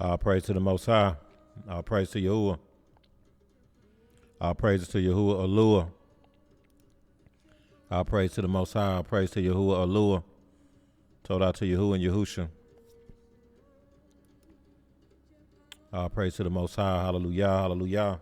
All praise to the Most High. All praise to Yahuwah. All praises to Yahuwah Alua. All praise to the Most High. All praise to Yahuwah Alua. Told out to Yahuwah and Yahusha. All praise to the Most High. Hallelujah. Hallelujah.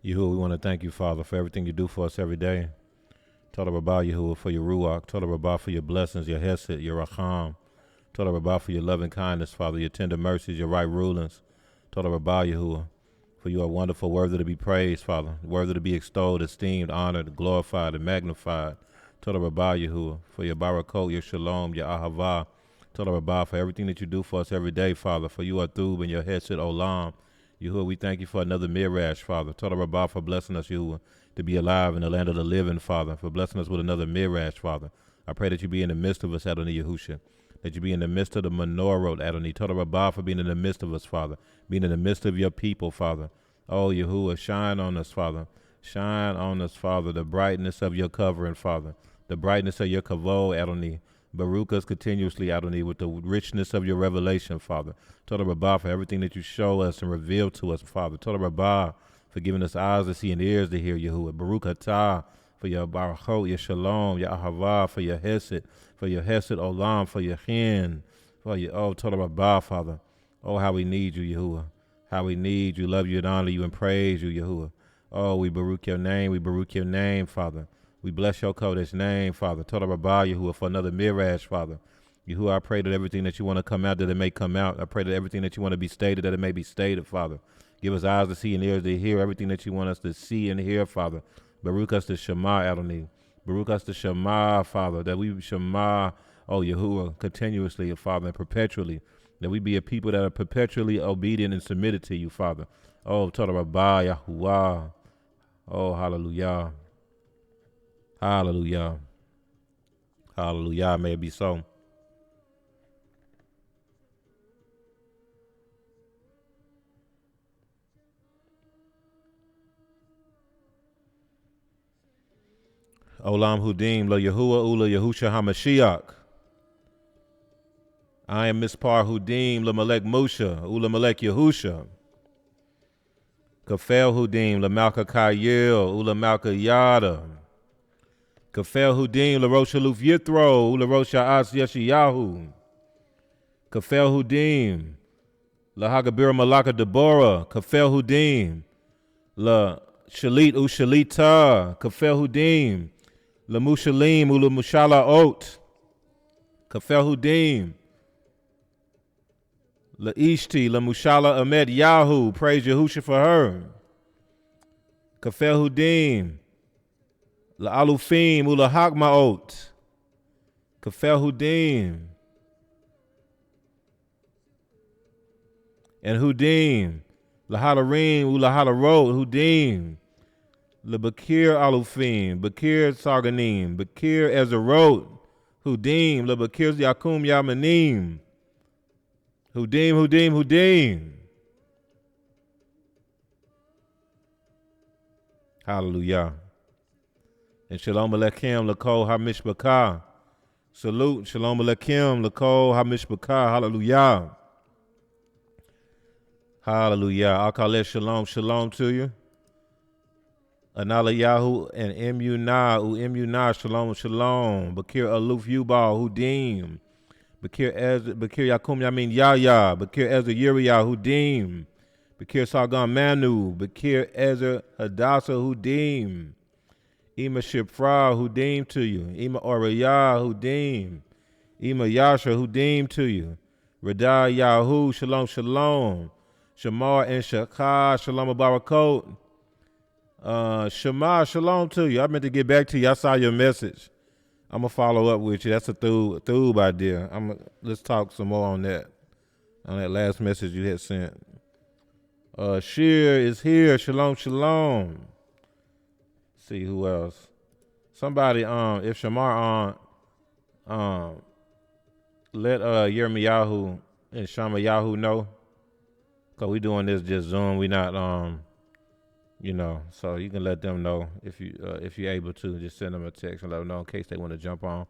Yahuwah, we want to thank you, Father, for everything you do for us every day. Toda Rabbah, Yahuwah, for your Ruach. Toda Rabbah, for your blessings, your Hesed, your Racham. Toda Rabbah, for your loving kindness, Father, your tender mercies, your right rulings. Toda Rabbah, Yahuwah, for you are wonderful, worthy to be praised, Father, worthy to be extolled, esteemed, honored, glorified, and magnified. Toda Rabbah, Yahuwah, for your Barakot, your Shalom, your Ahavah. Toda Rabbah, for everything that you do for us every day, Father, for you are Thub and your Hesed Olam. Yahuwah, we thank you for another MIDRASH, Father. Toda Rabbah, for blessing us, Yahuwah, to be alive in the land of the living, Father, for blessing us with another MIDRASH, Father. I pray that you be in the midst of us, Adonai Yahusha, that you be in the midst of the menorah, Adonai. Toda Rabbah, for being in the midst of us, Father, being in the midst of your people, Father. Oh, Yahuwah, shine on us, Father. Shine on us, Father, the brightness of your covering, Father, the brightness of your kavod, Adonai. Baruch us continuously, Adonai, with the richness of your revelation, Father. Toda Rabbah, for everything that you show us and reveal to us, Father. Toda Rabbah, for giving us eyes to see and ears to hear, Yahuwah. Baruch atah, for your Barakot, your Shalom, your Ahavah, for your Hesed Olam, for your Hin, for your, oh, Toda Rabbah, Father. Oh, how we need you, Yahuwah. How we need you, love you, and honor you, and praise you, Yahuwah. Oh, we Baruch your name, Father. We bless your Kodesh name, Father. Toda Rabbah, Yahuwah, for another MIDRASH, Father. Yahuwah, I pray that everything that you want to come out, that it may come out. I pray that everything that you want to be stated, that it may be stated, Father. Give us eyes to see and ears to hear everything that you want us to see and hear, Father. Baruch us to Shema, Adonai. Baruch us to Shema, Father, that we Shema, oh, Yahuwah, continuously, Father, and perpetually. That we be a people that are perpetually obedient and submitted to you, Father. Oh, Toda Rabbah, Yahuwah. Oh, hallelujah. Hallelujah. Hallelujah. May it be so. Olam Hudim, Lo Yahuwah, Ula Yahusha HaMashiach. I am Mispar Hudim, La Melech Musha, Ula Melech Yahusha. Kafel Hudim, La Malka Kayil, Ula Malka Yada. Kafel Hudim, La Rosh Haluf Yithro, Ula Rosh Ha'as YeshaYahu. Kafel Hudim, La Hagabira Malaka Deborah, Kafel Hudim, La Shalit Ushalita, Kafel Hudim, La Mushalim, Ula Mushala Ot, Kafel Hudim, La Ishti, La Mushala Ahmed Yahu, praise Yahusha for her. Kafel Hudim, La Alufim, Ula Hakmaot, Kafel Hudim, and Hudim, La Halarim, Ula Halarot, Hudim, La Bakir Alufim, Bakir Sarganim, Bakir Ezerot, Hudim, La Bakir Yakum Yamanim, Hudim. Hallelujah. And Shalom Aleichem, Lakol HaMishbakah. Salute, Shalom Aleichem, Lakol HaMishbakah. Hallelujah. Hallelujah. I'll call it shalom, shalom to you. YeshaYahu and Emunah, shalom, shalom. Bakir Aluf Yubal, Hudim. Bakir Yakum Yamin Yahya. Bakir Ezra Uriah, Hudim. Bakir Sargon Manu. Bakir Ezra Hadassah, Hudim. Ima Shifra, Hudim to you. Ima Oraya, Hudim. Ima Yasha, Hudim to you. Radai Yahu, shalom, shalom. Shamar and Shakah, shalom Barakot. Shema, shalom to you. I meant to get back to you. I saw your message. I'm gonna follow up with you. That's a through idea. Let's talk some more on that last message you had sent. Shir is here. Shalom, shalom. See who else. Somebody, if Shamar let YeshaYahu and YeshaYahu know, cause we doing this just Zoom. We not so you can let them know if you're able to. Just send them a text and let them know in case they want to jump on.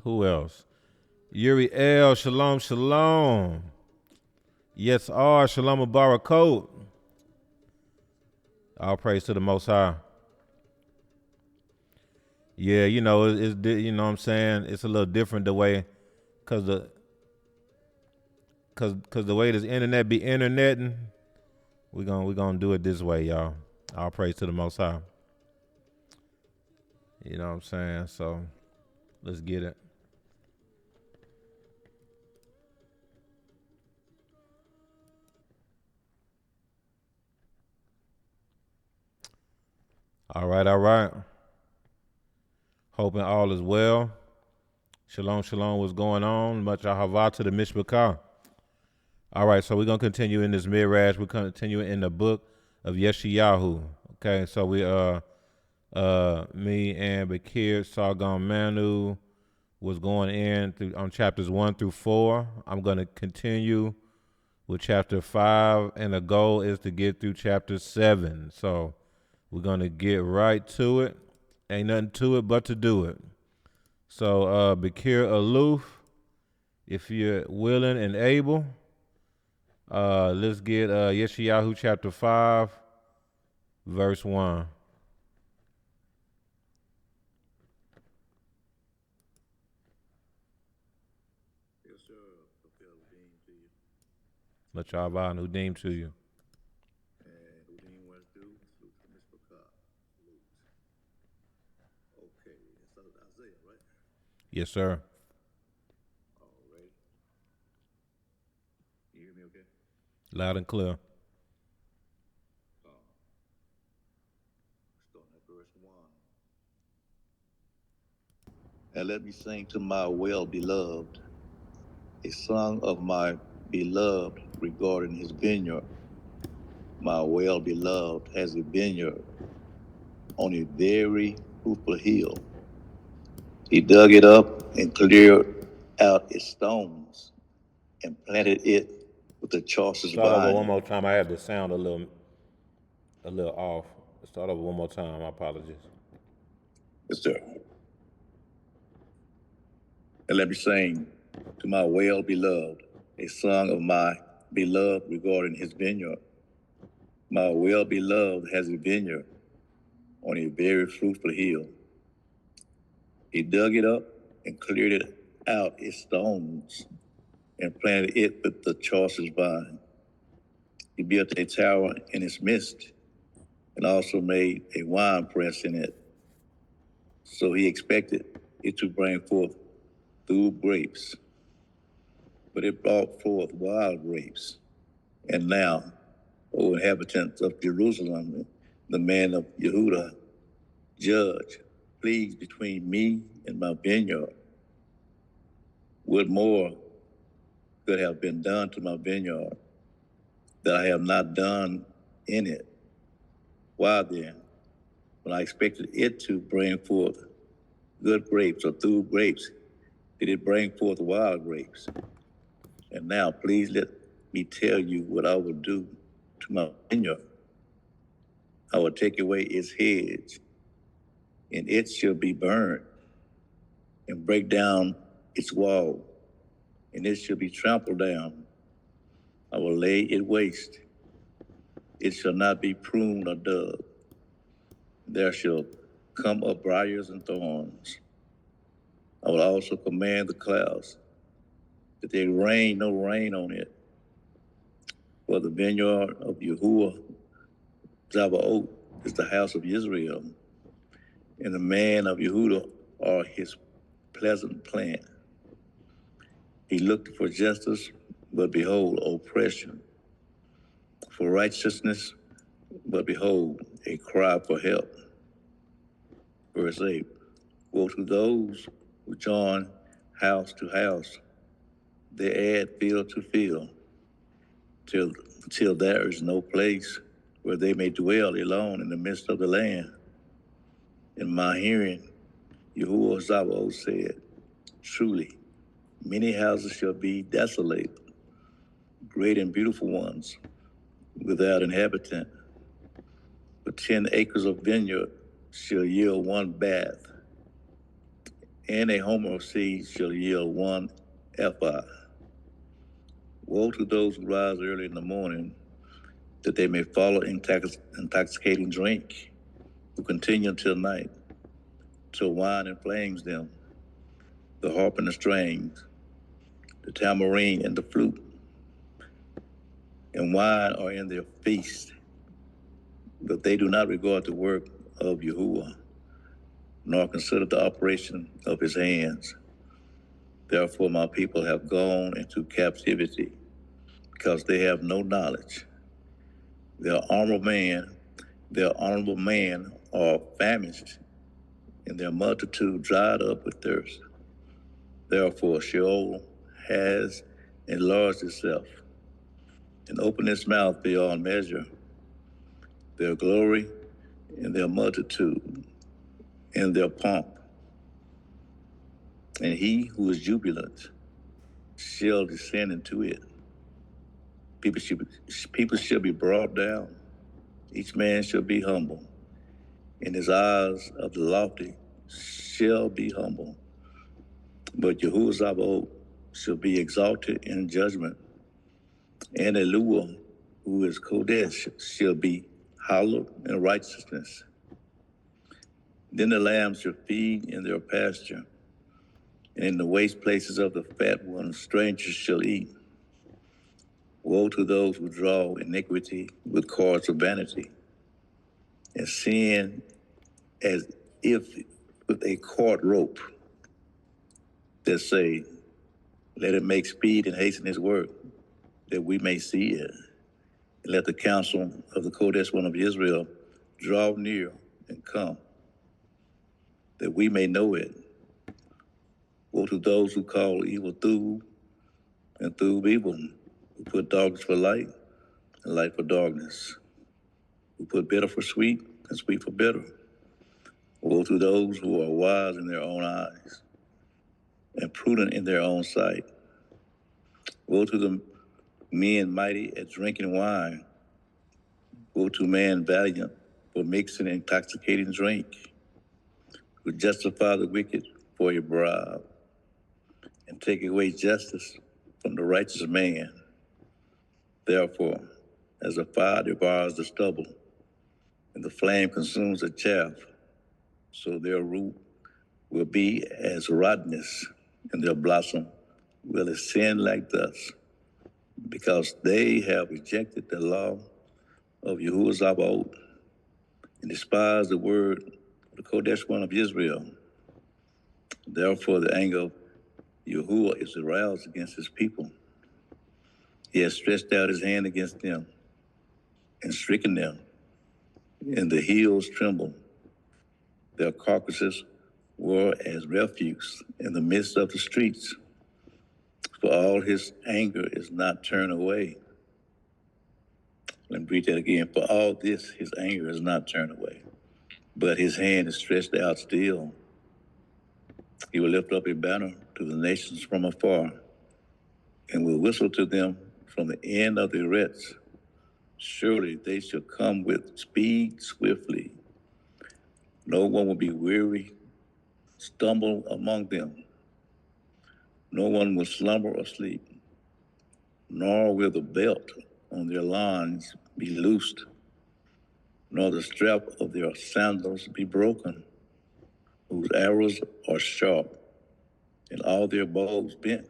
Who else? Yuri L, shalom, shalom. Yes, R, shalom barakot. All praise to the Most High. Yeah, it's you know what I'm saying? It's a little different the way, cause the way this internet be interneting, we gonna do it this way, y'all. All praise to the Most High. You know what I'm saying? So let's get it. All right. Hoping all is well. Shalom, shalom, what's going on? Much ahavah to the Mishpachah. All right, so we're going to continue in this MIDRASH. We're continuing in the book of YeshaYahu. Okay, so we, me and Bakir Sargon Manu was going in on chapters 1 through 4. I'm going to continue with chapter 5, and the goal is to get through chapter 7. So we're going to get right to it. Ain't nothing to it but to do it. So, Bakir Aloof, if you're willing and able, let's get YeshaYahu chapter 5, verse 1. Yes, sir. Okay, Udeem to you. Much Abba and Udeem to you. And Udeem went through, salute to Mr. Cobb. Salute. Okay, that's Isaiah, right? Yes, sir. All right. You hear me okay? Loud and clear. Starting at verse 1. And let me sing to my well-beloved, a song of my beloved regarding his vineyard. My well-beloved has a vineyard on a very fruitful hill. He dug it up and cleared out its stones and planted it with the choicest Start over vine. one more time. I had the sound a little off. Start over one more time. My apologies. Yes, sir. And let me sing to my well-beloved, a song of my beloved regarding his vineyard. My well-beloved has a vineyard on a very fruitful hill. He dug it up and cleared it out its stones and planted it with the choicest vine. He built a tower in its midst and also made a wine press in it. So he expected it to bring forth through grapes, but it brought forth wild grapes. And now, O inhabitants of Jerusalem, the man of Yehuda, judge, please, between me and my vineyard. What more could have been done to my vineyard that I have not done in it? Why then, when I expected it to bring forth good grapes or through grapes, did it bring forth wild grapes? And now, please let me tell you what I will do to my vineyard. I will take away its hedge, and it shall be burned, and break down its wall, and it shall be trampled down. I will lay it waste. It shall not be pruned or dug. There shall come up briars and thorns. I will also command the clouds that they rain no rain on it. For the vineyard of Yahuwah Zabaoth is the house of Israel, and the man of Yehuda are his pleasant plant. He looked for justice, but behold, oppression. For righteousness, but behold, a cry for help. Verse 8, woe to those who join house to house. They add field to field, till there is no place where they may dwell alone in the midst of the land. In my hearing, Yahuwah Sabaoth said, truly, many houses shall be desolate, great and beautiful ones, without inhabitant. But 10 acres of vineyard shall yield one bath, and a homer of seed shall yield one ephah. Woe to those who rise early in the morning, that they may follow intoxicating drink, who continue until night, till wine inflames them, the harp and the strings, the tambourine and the flute, and wine are in their feast. But they do not regard the work of Yahuwah, nor consider the operation of his hands. Therefore my people have gone into captivity, because they have no knowledge. Their honorable man are famished, and their multitude dried up with thirst. Therefore Sheol has enlarged itself, and opened its mouth beyond measure. Their glory and their multitude and their pomp. And he who is jubilant shall descend into it. People shall be brought down. Each man shall be humble. And his eyes of the lofty shall be humble. But Yahuwah Sabaoth shall be exalted in judgment. And Eluah, who is Kodesh, shall be hallowed in righteousness. Then the lambs shall feed in their pasture, and in the waste places of the fat ones strangers shall eat. Woe to those who draw iniquity with cords of vanity, and sin as if with a cord rope, that say, let it make speed and hasten his work, that we may see it. And let the counsel of the Kodesh one of Israel draw near and come, that we may know it. Woe to those who call evil through and through evil, who put darkness for light and light for darkness, who put bitter for sweet and sweet for bitter. Woe to those who are wise in their own eyes and prudent in their own sight. Woe to the men mighty at drinking wine. Woe to man valiant for mixing intoxicating drink, who justify the wicked for a bribe and take away justice from the righteous man. Therefore, as the fire devours the stubble and the flame consumes the chaff, so their root will be as rottenness, and their blossom will ascend like dust, because they have rejected the law of Yahuwah Sabaoth and despised the word of the Kodesh one of Israel. Therefore the anger of Yahuwah is aroused against his people. He has stretched out his hand against them and stricken them, and the hills tremble. Their carcasses were as refuse in the midst of the streets. For all his anger is not turned away. Let me read that again. For all this, his anger is not turned away, but his hand is stretched out still. He will lift up a banner to the nations from afar, and will whistle to them from the end of the earth. Surely they shall come with speed swiftly. No one will be weary, stumble among them. No one will slumber or sleep, nor will the belt on their loins be loosed, nor the strap of their sandals be broken, whose arrows are sharp, and all their bows bent.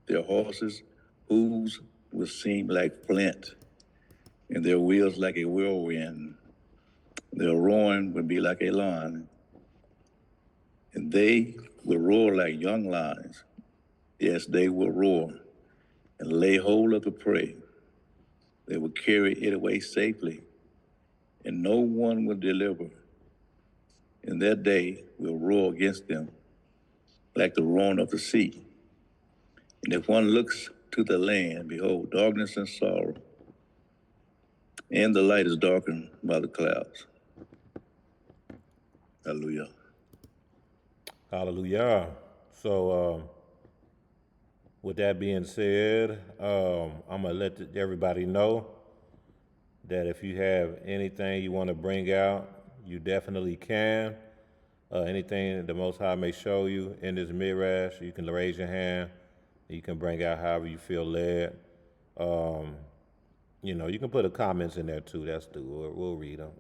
Their horses' hooves will seem like flint, and their wheels like a whirlwind. Their roaring will be like a lion, and they will roar like young lions. Yes, they will roar and lay hold of the prey. They will carry it away safely, and no one will deliver. In that day will roar against them like the roaring of the sea. And if one looks to the land, behold, darkness and sorrow, and the light is darkened by the clouds. Hallelujah. Hallelujah. So, with that being said, I'm going to let everybody know that if you have anything you want to bring out, you definitely can. Anything the Most High may show you in this MIDRASH, you can raise your hand. You can bring out however you feel led. You can put the comments in there too. That's due. We'll read them.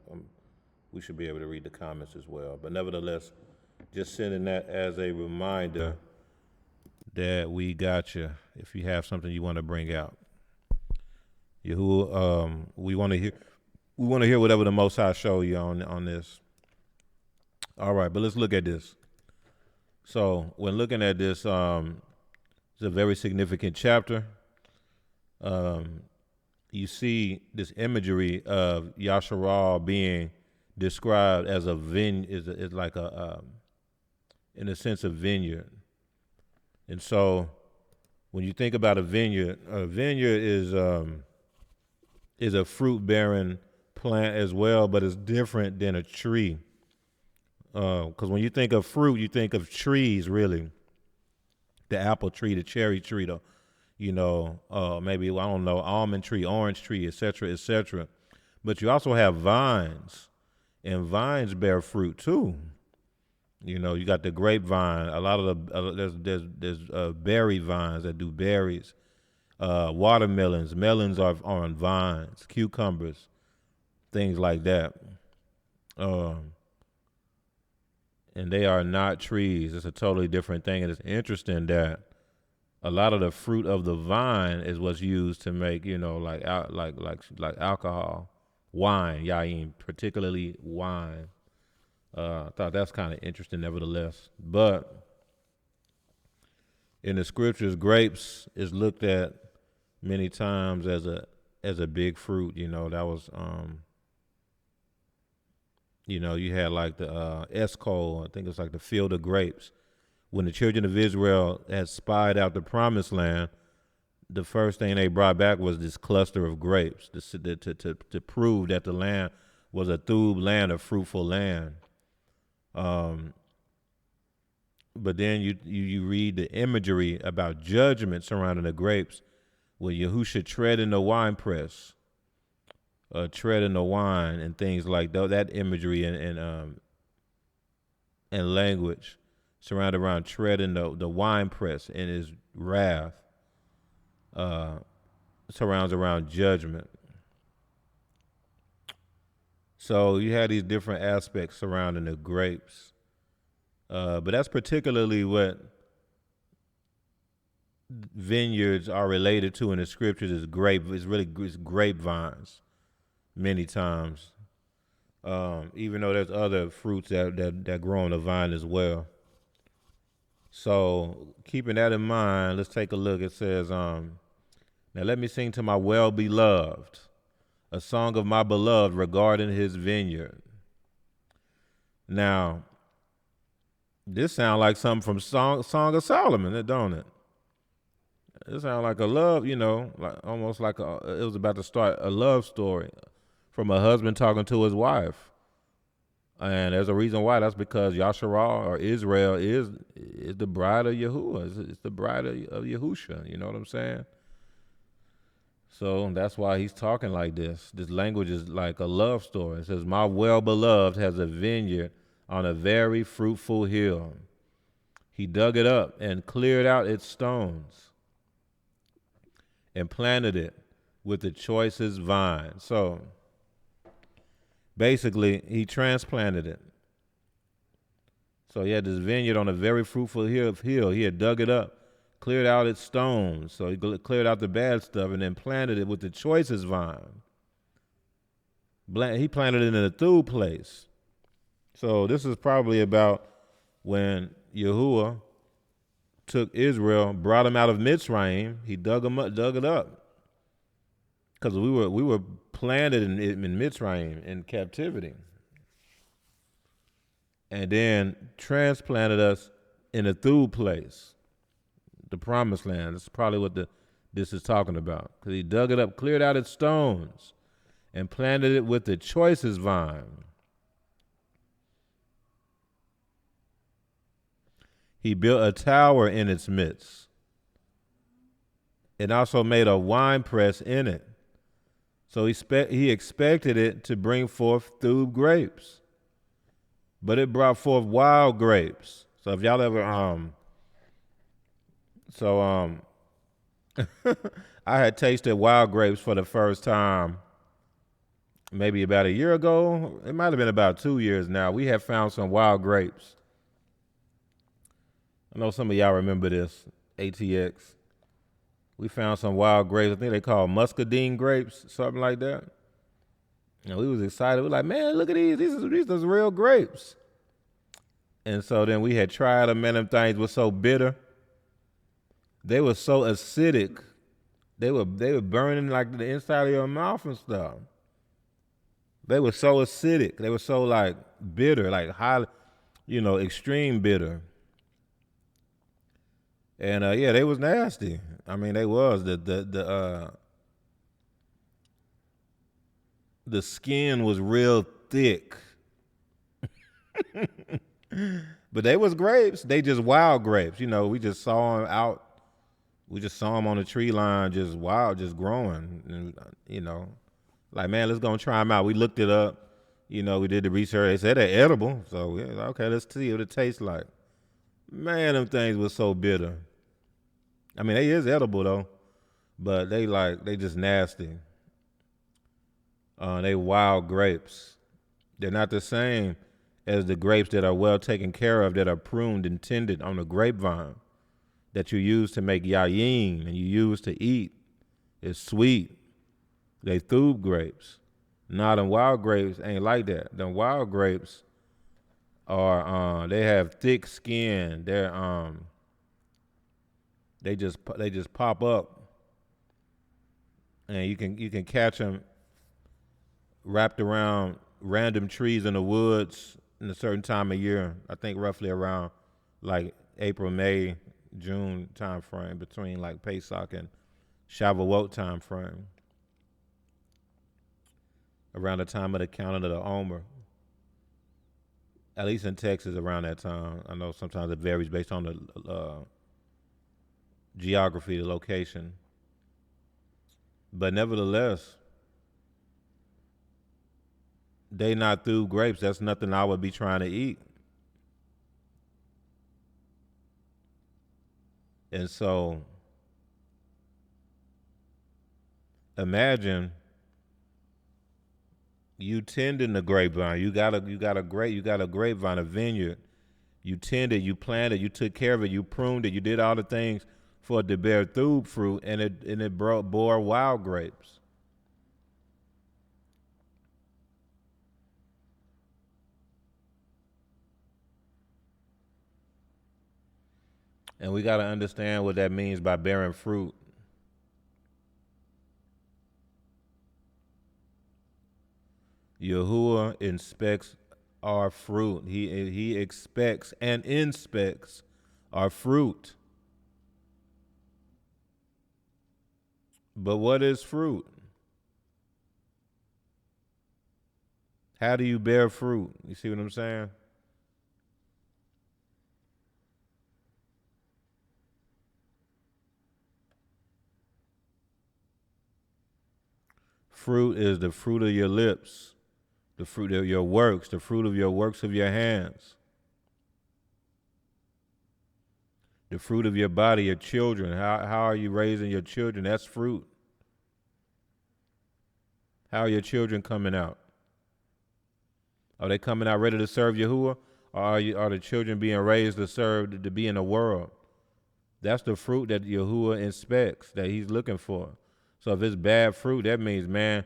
We should be able to read the comments as well. But nevertheless, just sending that as a reminder that we got you if you have something you want to bring out. Yahu, we want to hear whatever the Most High show you on this. All right, but let's look at this. So when looking at this, it's a very significant chapter. You see this imagery of YeshaYahu being described as a is like a in a sense a vineyard. And so when you think about a vineyard is a fruit-bearing plant as well, but it's different than a tree. Because when you think of fruit, you think of trees, really. The apple tree, the cherry tree, maybe, I don't know, almond tree, orange tree, et cetera. But you also have vines, and vines bear fruit too. You got the grapevine. A lot of there's berry vines that do berries. Watermelons, melons are on vines. Cucumbers, things like that. And they are not trees. It's a totally different thing. And it's interesting that a lot of the fruit of the vine is what's used to make, like alcohol, wine, yayin, particularly wine. I thought that's kind of interesting, nevertheless. But in the scriptures, grapes is looked at many times as a big fruit. That was you had like the Escol, I think it's like the field of grapes. When the children of Israel had spied out the promised land, the first thing they brought back was this cluster of grapes to prove that the land was a through land, a fruitful land. But then you read the imagery about judgment surrounding the grapes, where Yahusha tread in the wine press, tread in the wine and things like that imagery and language surrounded around treading the wine press in his wrath, surrounds around judgment. So you had these different aspects surrounding the grapes. But that's particularly what vineyards are related to in the scriptures is it's grapevines many times. Even though there's other fruits that grow on the vine as well. So keeping that in mind, let's take a look. It says, now let me sing to my well-beloved, a song of my beloved regarding his vineyard. Now, this sounds like something from Song of Solomon, don't it? It sounds like a love, like almost like it was about to start a love story from a husband talking to his wife. And there's a reason why. That's because YeshaYahu or Israel is the bride of Yahuwah. It's the bride of Yahusha. You know what I'm saying? So that's why he's talking like this. This language is like a love story. It says, my well-beloved has a vineyard on a very fruitful hill. He dug it up and cleared out its stones and planted it with the choicest vine. So basically, he transplanted it. So he had this vineyard on a very fruitful hill. He had dug it up, cleared out its stones. So he cleared out the bad stuff and then planted it with the choicest vine. He planted it in a through place. So this is probably about when Yahuwah took Israel, brought them out of Mitzrayim. He dug it up, because we were planted in Mitzrayim in captivity, and then transplanted us in a through place, the promised land. That's probably what this is talking about, because he dug it up, cleared out its stones, and planted it with the choicest vine. He built a tower in its midst, and also made a wine press in it. So he expected it to bring forth through grapes, but it brought forth wild grapes. So if y'all ever I had tasted wild grapes for the first time maybe about a year ago. It might have been about 2 years now. We had found some wild grapes. I know some of y'all remember this, ATX. We found some wild grapes. I think they call muscadine grapes, something like that. And we was excited. We were like, man, look at these. These are real grapes. And so then we had tried them, and them things were so bitter. They were so acidic. They were burning like the inside of your mouth and stuff. They were so acidic. They were so like bitter, like highly, extreme bitter. And yeah, they was nasty. I mean, they was the skin was real thick. But they was grapes. They just wild grapes. We just saw them out. We just saw them on the tree line, just wild, just growing. And, like, man, let's go and try them out. We looked it up. We did the research. They said they're edible. So, yeah, okay, let's see what it tastes like. Man, them things were so bitter. I mean, they is edible, though. But they just nasty. They wild grapes. They're not the same as the grapes that are well taken care of, that are pruned and tended on the grapevine, that you use to make yayin and you use to eat. It's sweet. They thub grapes. Nah, them wild grapes ain't like that. Them wild grapes are they have thick skin. They're they just pop up, and you can catch them wrapped around random trees in the woods in a certain time of year. I think roughly around like April, May, June time frame, between like Pesach and Shavuot time frame, around the time of the counting of the Omer. At least in Texas, around that time. I know sometimes it varies based on the geography, the location. But nevertheless, they not through grapes. That's nothing I would be trying to eat. And so, imagine you tending the grapevine. You got a grapevine, a vineyard. You tended, you planted, you took care of it, you pruned it, you did all the things for it to bear through fruit, and it bore wild grapes. And we got to understand what that means by bearing fruit. Yahuwah inspects our fruit. He expects and inspects our fruit. But what is fruit? How do you bear fruit? You see what I'm saying? Fruit is the fruit of your lips, the fruit of your works, the fruit of your works of your hands. The fruit of your body, your children. How are you raising your children? That's fruit. How are your children coming out? Are they coming out ready to serve Yahuwah? Or are the children being raised to serve, to be in the world? That's the fruit that Yahuwah inspects, that he's looking for. So if it's bad fruit, that means, man,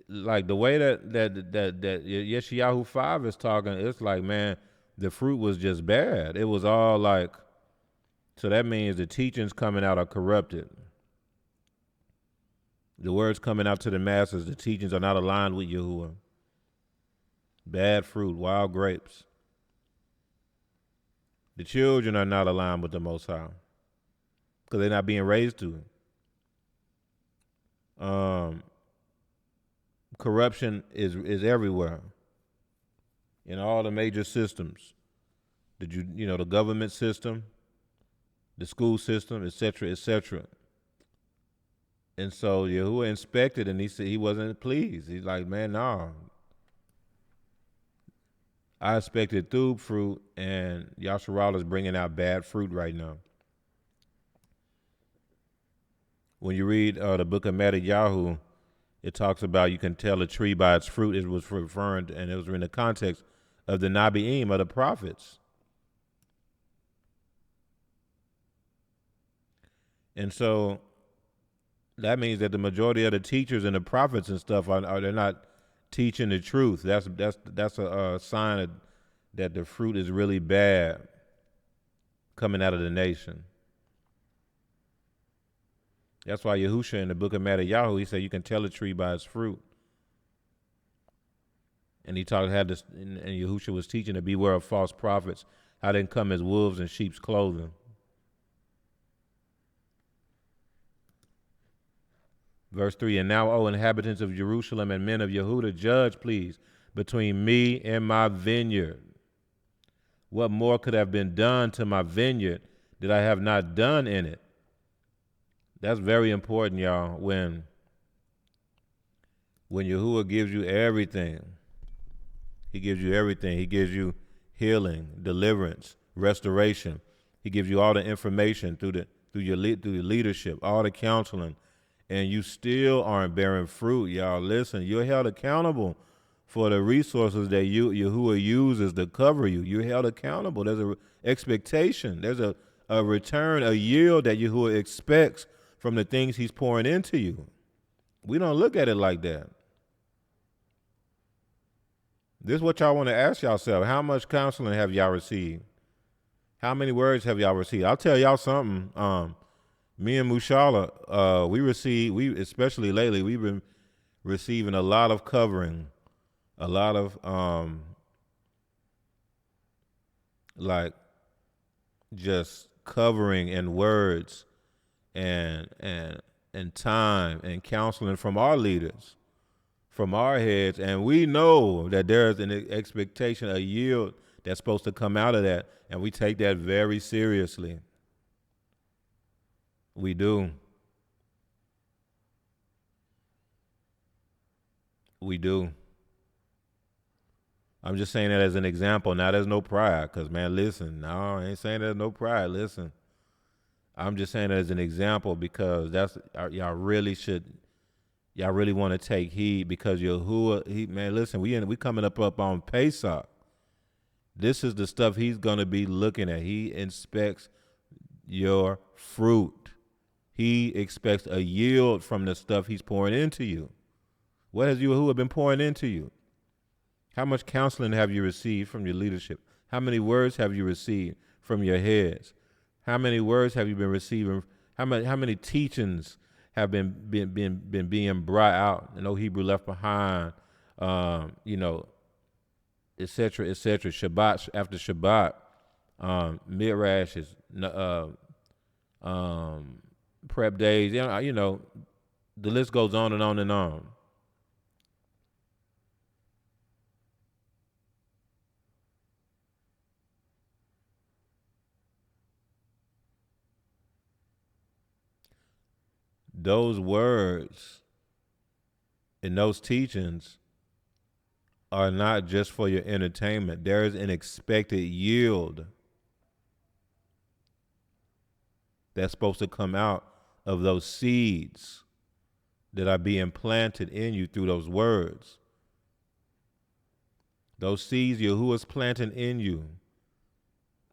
like the way that YeshaYahu 5 is talking, it's like, man, the fruit was just bad. It was all like, so that means the teachings coming out are corrupted. The words coming out to the masses, the teachings are not aligned with Yahuwah. Bad fruit, wild grapes. The children are not aligned with the Most High because they're not being raised to it. Corruption is everywhere in all the major systems. The government system, the school system, etc., etc. And so Yahuwah inspected, and he said he wasn't pleased. He's like, man, no. I expected through fruit, and YeshaYahu is bringing out bad fruit right now. When you read the book of MIDRASH, it talks about you can tell a tree by its fruit. It was referring, and it was in the context of the Nabi'im, of the prophets. And so that means that the majority of the teachers and the prophets and stuff they're not teaching the truth. That's a sign that the fruit is really bad coming out of the nation. That's why Yahusha in the book of YeshaYahu, he said you can tell a tree by its fruit. And he had this, and Yahusha was teaching to beware of false prophets, how they come as wolves in sheep's clothing. Verse 3, and now, O inhabitants of Jerusalem and men of Yehuda, judge, please, between me and my vineyard. What more could have been done to my vineyard that I have not done in it? That's very important, y'all. When Yahuwah gives you everything, he gives you everything. He gives you healing, deliverance, restoration. He gives you all the information through your leadership, all the counseling, and you still aren't bearing fruit, y'all. Listen, you're held accountable for the resources that Yahuwah uses to cover you. You're held accountable. There's an expectation. There's a return, a yield that Yahuwah expects from the things he's pouring into you. We don't look at it like that. This is what y'all want to ask yourself. How much counseling have y'all received? How many words have y'all received? I'll tell y'all something. Me and Mushala, we especially lately, we've been receiving a lot of covering, a lot of like just covering and words and time and counseling from our leaders, from our heads, and we know that there's an expectation, a yield that's supposed to come out of that, and we take that very seriously. We do. We do. I'm just saying that as an example. Now, there's no pride, because, man, listen, no, I ain't saying there's no pride. Listen, I'm just saying that as an example because y'all really want to take heed because Yahuwah, man, listen, we coming up on Pesach. This is the stuff he's going to be looking at. He inspects your fruit. He expects a yield from the stuff he's pouring into you. What has Yahuwah been pouring into you? How much counseling have you received from your leadership? How many words have you received from your heads? How many words have you been receiving? How many teachings have been being brought out? No Hebrew left behind, et cetera, et cetera. Shabbat after Shabbat, MIDRASH is prep days. The list goes on and on and on. Those words and those teachings are not just for your entertainment. There is an expected yield. that's supposed to come out of those seeds that are being planted in you through those words. Those seeds Yahuwah's planting in you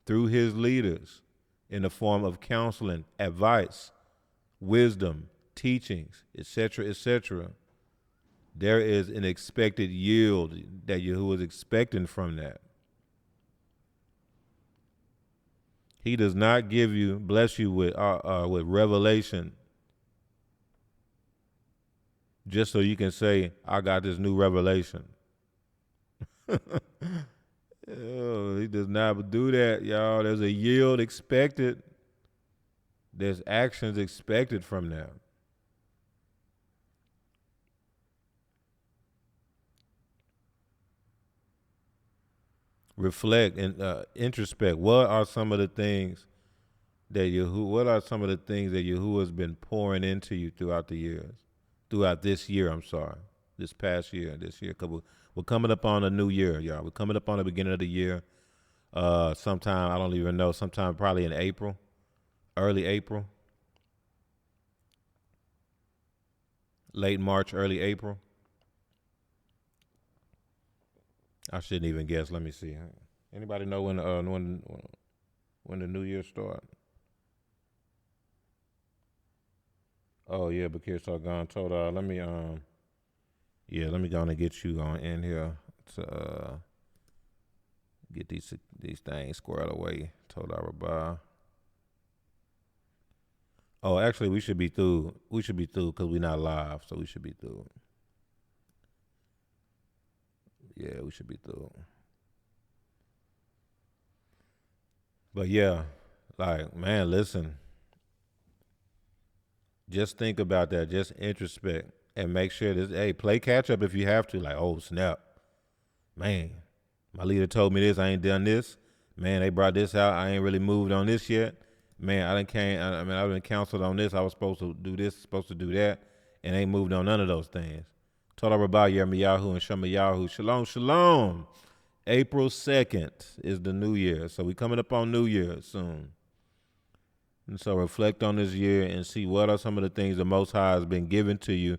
through his leaders in the form of counseling, advice, wisdom, teachings, etc., etc. There is an expected yield that Yahuwah is expecting from that. He does not bless you with revelation just so you can say, I got this new revelation. He does not do that, y'all. There's a yield expected. There's actions expected from that. Reflect and introspect. What are some of the things that Yahuwah has been pouring into you throughout the years? Throughout this year, this past year, we're coming up on a new year, y'all. We're coming up on the beginning of the year. Sometime, I don't even know, sometime probably in April, early April, late March, early April. I shouldn't even guess. Let me see. Anybody know when the new year start? Oh yeah, Bakir Sargon told let me go on and get you on in here to get these things squared away. Told Rabbi. Oh, actually, we should be through. We should be through because we're not live, so we should be through. Yeah, we should be through. But yeah, like, man, listen. Just think about that. Just introspect and make sure play catch up if you have to. Like, oh, snap. Man, my leader told me this. I ain't done this. Man, they brought this out. I ain't really moved on this yet. Man, I've been counseled on this. I was supposed to do this, supposed to do that, and ain't moved on none of those things. Told Rabbi YeshaYahu and YeshaYahu. Shalom, shalom. April 2nd is the new year. So we coming up on New Year soon. And so reflect on this year and see what are some of the things the Most High has been given to you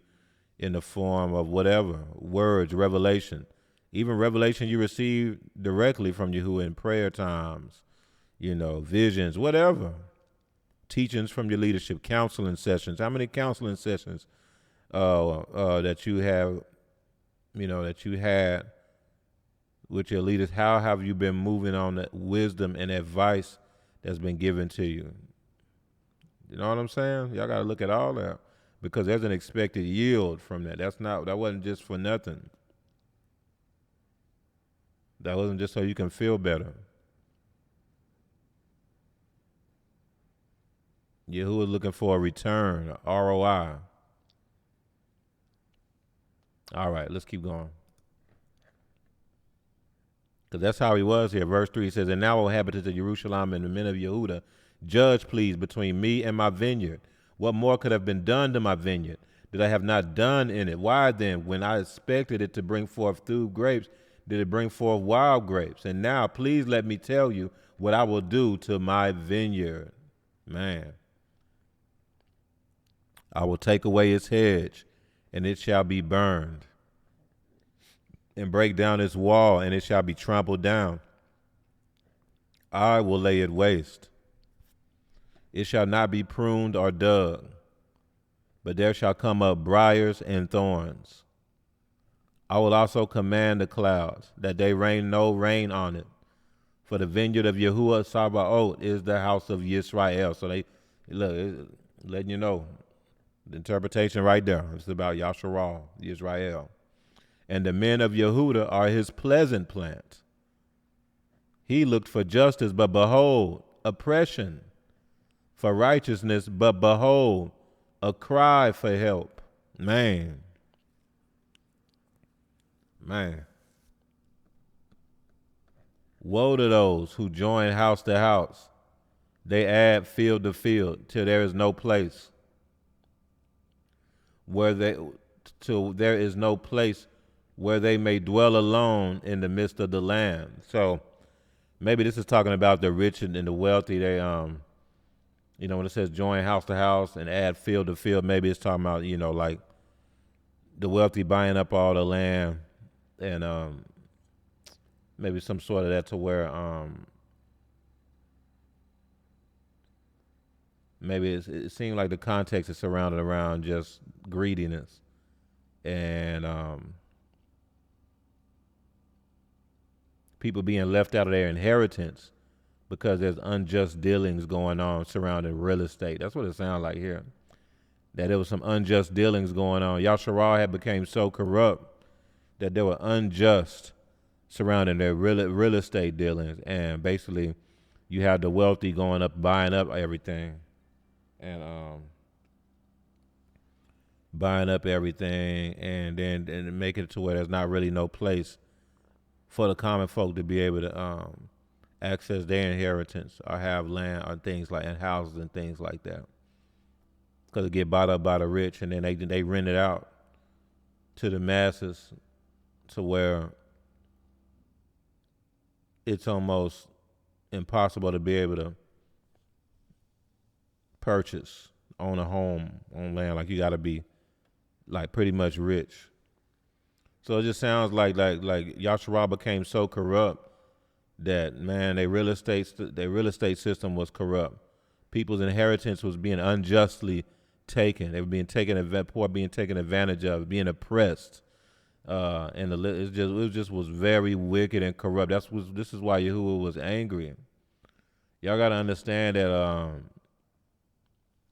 in the form of whatever, words, revelation. Even revelation you receive directly from Yahuwah in prayer times, visions, whatever. Teachings from your leadership, counseling sessions. How many counseling sessions that you have, that you had with your leaders? How have you been moving on that wisdom and advice that's been given to you? You know what I'm saying? Y'all got to look at all that because there's an expected yield from that. That wasn't just for nothing. That wasn't just so you can feel better. Yahuwah is looking for a return, a ROI. All right, let's keep going. Because that's how he was here. Verse 3 says, and now, O inhabitants of Jerusalem and the men of Yehuda, judge, please, between me and my vineyard. What more could have been done to my vineyard that I have not done in it? Why then, when I expected it to bring forth through grapes, did it bring forth wild grapes? And now, please let me tell you what I will do to my vineyard. Man. I will take away its hedge, and it shall be burned, and break down its wall, and it shall be trampled down. I will lay it waste. It shall not be pruned or dug, but there shall come up briars and thorns. I will also command the clouds, that they rain no rain on it. For the vineyard of Yahuwah Sabaoth is the house of Yisrael. So look, letting you know, the interpretation right there. It's about YeshaYahu, Israel. And the men of Yehuda are his pleasant plant. He looked for justice, but behold, oppression. For righteousness, but behold, a cry for help. Man. Woe to those who join house to house. They add field to field till there is no place where they may dwell alone in the midst of the land. So maybe this is talking about the rich and the wealthy. You know, when it says join house to house and add field to field, maybe it's talking about, you know, like the wealthy buying up all the land and maybe some sort of that to where maybe it seemed like the context is surrounded around just greediness and people being left out of their inheritance because there's unjust dealings going on surrounding real estate. That's what it sounds like here. That there was some unjust dealings going on. YeshaYahu had became so corrupt that they were unjust surrounding their real estate dealings, and basically you had the wealthy going up buying up everything and buying up everything and then and making it to where there's not really no place for the common folk to be able to access their inheritance or have land or things like and houses and things like that, because it get bought up by the rich and then they rent it out to the masses to where it's almost impossible to be able to purchase, own a home, on land. Like you got to be like pretty much rich. So it just sounds like YeshaYahu became so corrupt that, man, their real estate system was corrupt. People's inheritance was being unjustly taken. They were being poor being taken advantage of, being oppressed. And it was very wicked and corrupt. This is why Yahuwah was angry. Y'all got to understand that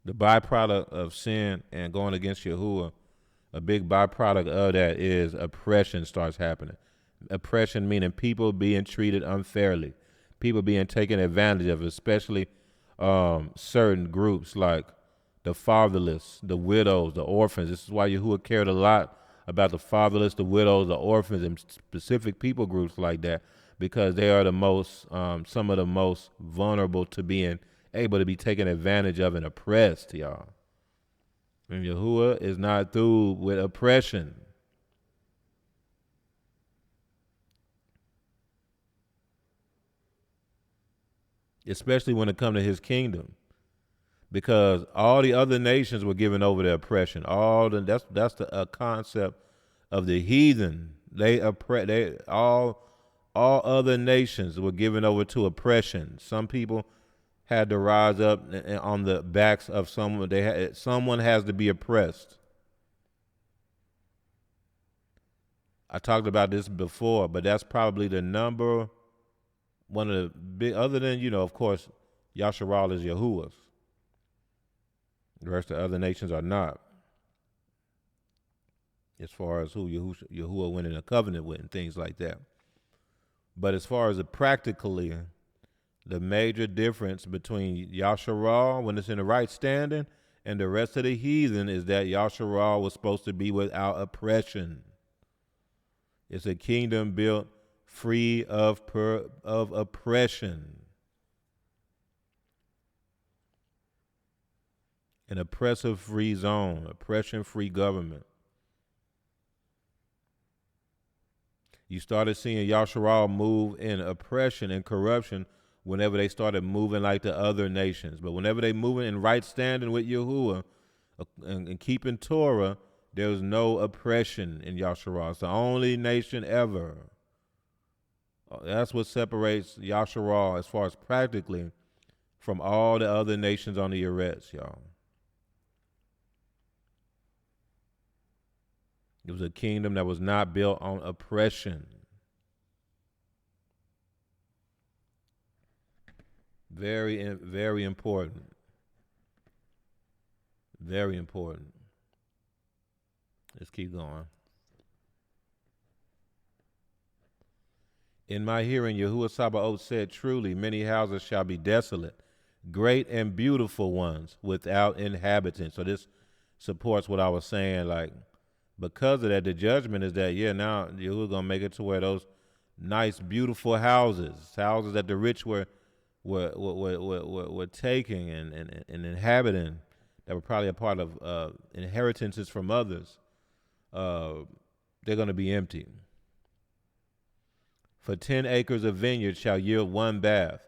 the byproduct of sin and going against Yahuwah, a big byproduct of that is oppression starts happening. Oppression meaning people being treated unfairly, people being taken advantage of, especially certain groups like the fatherless, the widows, the orphans. This is why Yahuwah cared a lot about the fatherless, the widows, the orphans, and specific people groups like that, because they are the most, some of the most vulnerable to being able to be taken advantage of and oppressed, y'all. And Yahuwah is not through with oppression. Especially when it comes to his kingdom. Because all the other nations were given over to oppression. That's the concept of the heathen. All other nations were given over to oppression. Some people had to rise up on the backs of someone. Someone has to be oppressed. I talked about this before, but that's probably the number one of the big, other than, you know, of course, YeshaYahu is Yahuwah's. The rest of the other nations are not, as far as who Yahuwah went in a covenant with and things like that. But as far as practically, the major difference between YeshaYahu when it's in the right standing and the rest of the heathen is that YeshaYahu was supposed to be without oppression. It's a kingdom built free of oppression. An oppressive-free zone, oppression-free government. You started seeing YeshaYahu move in oppression and corruption whenever they started moving like the other nations. But whenever they moving in right standing with Yahuwah and keeping Torah, there's no oppression in YeshaYahu. It's the only nation ever. That's what separates YeshaYahu as far as practically from all the other nations on the Eretz, y'all. It was a kingdom that was not built on oppression. Very, very important. Very important. Let's keep going. In my hearing, Yahuwah Sabaoth said, truly, many houses shall be desolate, great and beautiful ones, without inhabitants. So this supports what I was saying, like, because of that, the judgment is that, now Yahuwah going to make it to where those nice, beautiful houses that the rich were taking and inhabiting, that were probably a part of inheritances from others, they're going to be empty. For 10 acres of vineyard shall yield one bath,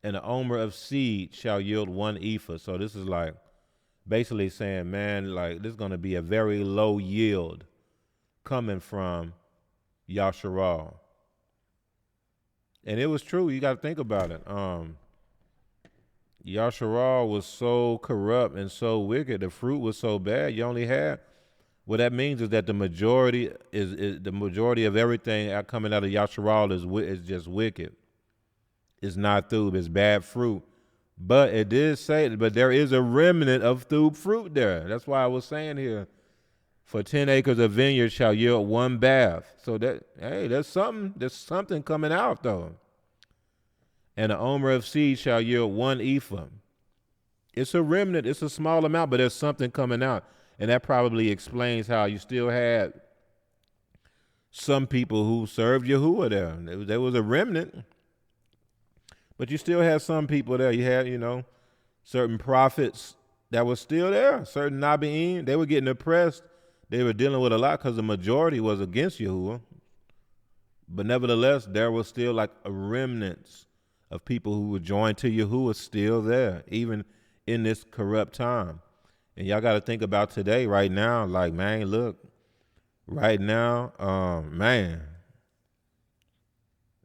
and the omer of seed shall yield 1 ephah. So this is like basically saying, man, like this is going to be a very low yield coming from YeshaYahu. And it was true. You got to think about it. YeshaYahu was so corrupt and so wicked. The fruit was so bad. You only had, what that means is that the majority is the majority of everything coming out of YeshaYahu is just wicked. It's not thub. It's bad fruit. But it did say, but there is a remnant of thub fruit there. That's why I was saying here, for 10 acres of vineyard shall yield 1 bath. So that, hey, there's something coming out though. And the omer of seed shall yield 1 ephah. It's a remnant. It's a small amount, but there's something coming out. And that probably explains how you still had some people who served Yahuwah there. There was a remnant, but you still had some people there. You had, certain prophets that were still there, certain Nabi'im. They were getting oppressed. They were dealing with a lot because the majority was against Yahuwah. But nevertheless, there was still like a remnant of people who were joined to Yahuwah still there, even in this corrupt time. And y'all got to think about today, right now, like, man, look, right now, man,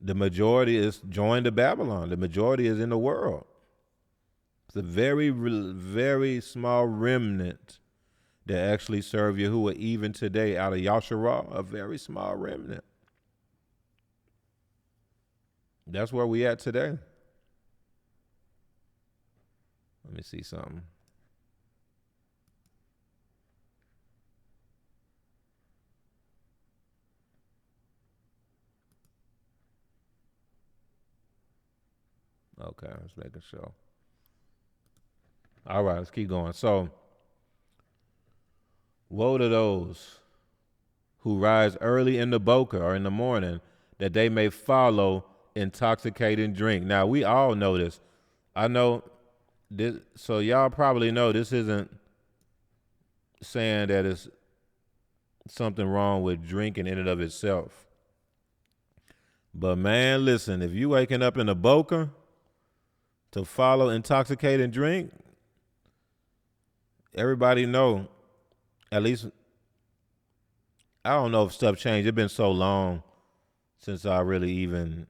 the majority is joined to Babylon. The majority is in the world. It's a very, very small remnant that actually serve Yahuwah even today out of YeshaYahu, a very small remnant. That's where we at today. Let me see something. Okay, let's make a show. All right, let's keep going. So, woe to those who rise early in the boker or in the morning, that they may follow intoxicating drink. Now, we all know this. I know this, so y'all probably know this isn't saying that it's something wrong with drinking in and of itself. But man, listen, if you waking up in the boker to follow intoxicating drink, everybody know, at least, I don't know if stuff changed. It's been so long since I really even,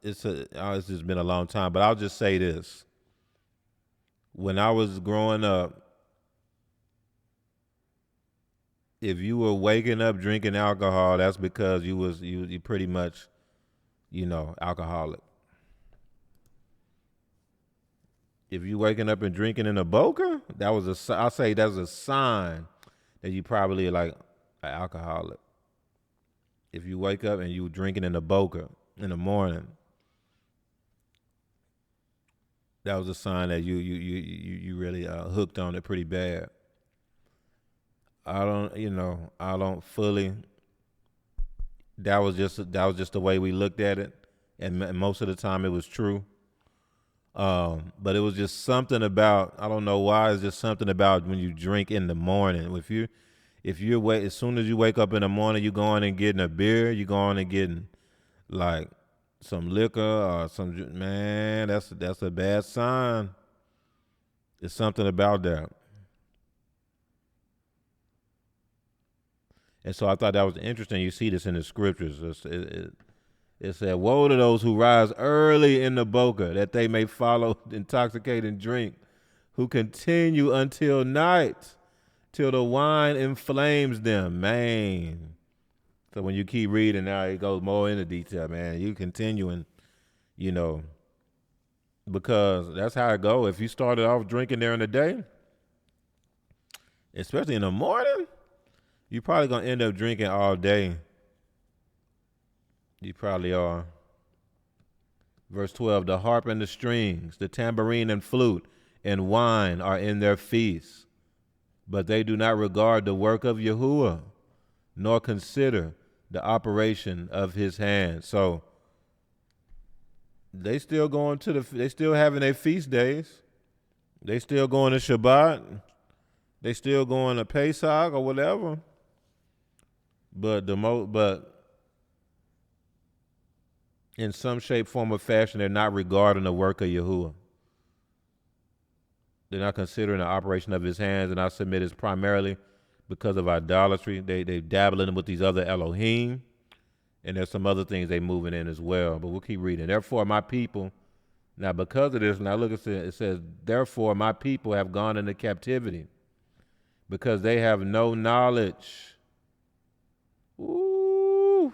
it's just been a long time, but I'll just say this. When I was growing up, if you were waking up drinking alcohol, that's because you pretty much, alcoholic. If you waking up and drinking in a boker, I'll say that's a sign that you probably like an alcoholic. If you wake up and you drinking in a boker in the morning, that was a sign that you really hooked on it pretty bad. I don't fully. That was just the way we looked at it, and most of the time it was true. But it was just something about, I don't know why, it's just something about when you drink in the morning. If you're as soon as you wake up in the morning, you going and getting a beer, you going and getting like some liquor or some, man, that's a bad sign. It's something about that. And so I thought that was interesting. You see this in the scriptures. It said, woe to those who rise early in the boker, that they may follow intoxicating drink, who continue until night, till the wine inflames them. Man. So when you keep reading now, it goes more into detail, man. You continuing, because that's how it go. If you started off drinking during the day, especially in the morning, you're probably going to end up drinking all day. You probably are. Verse 12, the harp and the strings, the tambourine and flute and wine are in their feasts, but they do not regard the work of Yahuwah, nor consider the operation of his hand. So they still they still having their feast days. They still going to Shabbat. They still going to Pesach or whatever. But in some shape, form, or fashion, they're not regarding the work of Yahuwah. They're not considering the operation of his hands, and I submit it's primarily because of idolatry. They dabbling with these other Elohim, and there's some other things they moving in as well. But we'll keep reading. Therefore, my people, now because of this, now look at it says, therefore my people have gone into captivity because they have no knowledge. Ooh.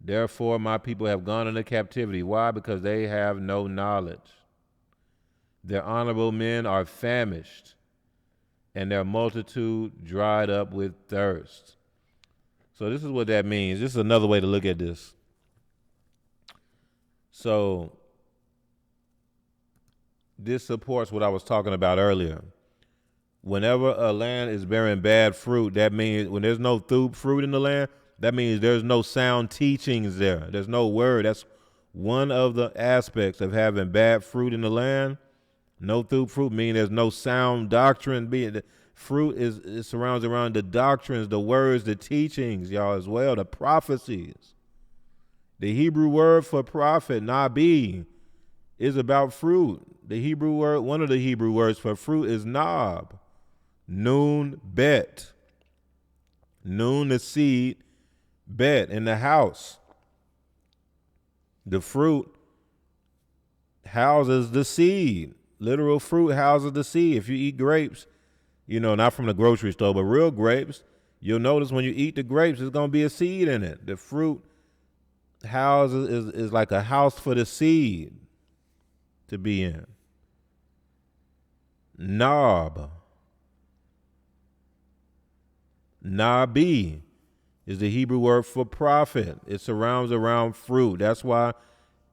Therefore my people have gone into captivity. Why? Because they have no knowledge. Their honorable men are famished, and their multitude dried up with thirst. So this is what that means. This is another way to look at this. So this supports what I was talking about earlier. Whenever a land is bearing bad fruit, that means when there's no fruit in the land, that means there's no sound teachings there. There's no word. That's one of the aspects of having bad fruit in the land. No fruit means there's no sound doctrine. The fruit it surrounds around the doctrines, the words, the teachings, y'all, as well, the prophecies. The Hebrew word for prophet, nabi, is about fruit. The Hebrew word, one of the Hebrew words for fruit is nab, nun, bet. Nun, the seed, bet, in the house. The fruit houses the seed. Literal fruit houses the seed. If you eat grapes, not from the grocery store, but real grapes, you'll notice when you eat the grapes, there's going to be a seed in it. The fruit house is like a house for the seed to be in. Nabi is the Hebrew word for prophet. It surrounds around fruit. That's why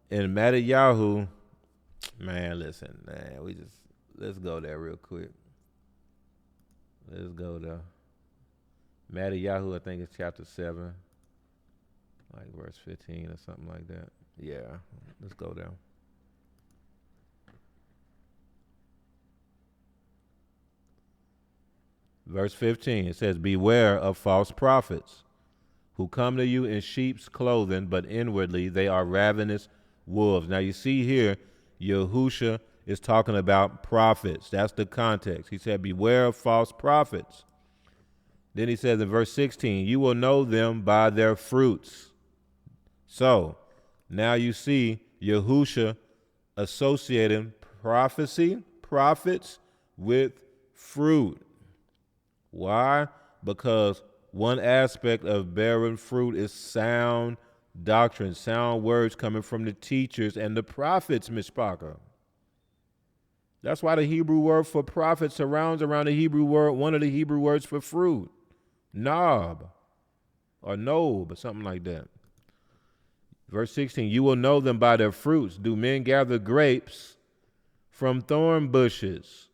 in YeshaYahu, let's go there real quick. Let's go there. YeshaYahu, I think it's chapter 7, like verse 15 or something like that. Yeah, let's go there. Verse 15, it says, beware of false prophets who come to you in sheep's clothing, but inwardly they are ravenous wolves. Now you see here, Yahusha is talking about prophets. That's the context. He said, beware of false prophets. Then he says in verse 16, you will know them by their fruits. So now you see Yahusha associating prophets with fruit. Why? Because one aspect of bearing fruit is sound doctrine, sound words coming from the teachers and the prophets, Mishpaka. That's why the Hebrew word for prophet surrounds around the Hebrew word, one of the Hebrew words for fruit, nab, or nob, or something like that. Verse 16, you will know them by their fruits. Do men gather grapes from thorn bushes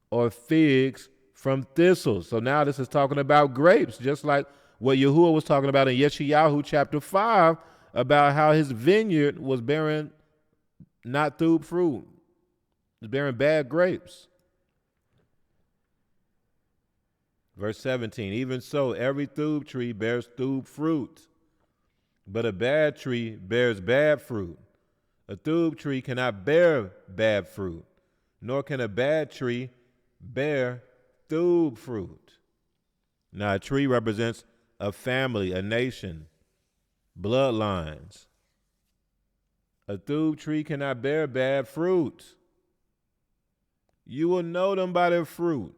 or figs from thistles? So now this is talking about grapes, just like what Yahuwah was talking about in YeshaYahu chapter 5 about how his vineyard was bearing not thub fruit. It was bearing bad grapes. Verse 17, even so, every thub tree bears thub fruit, but a bad tree bears bad fruit. A thub tree cannot bear bad fruit, nor can a bad tree bear thub fruit. Now, a tree represents a family, a nation, bloodlines. A thub tree cannot bear bad fruit. You will know them by their fruit.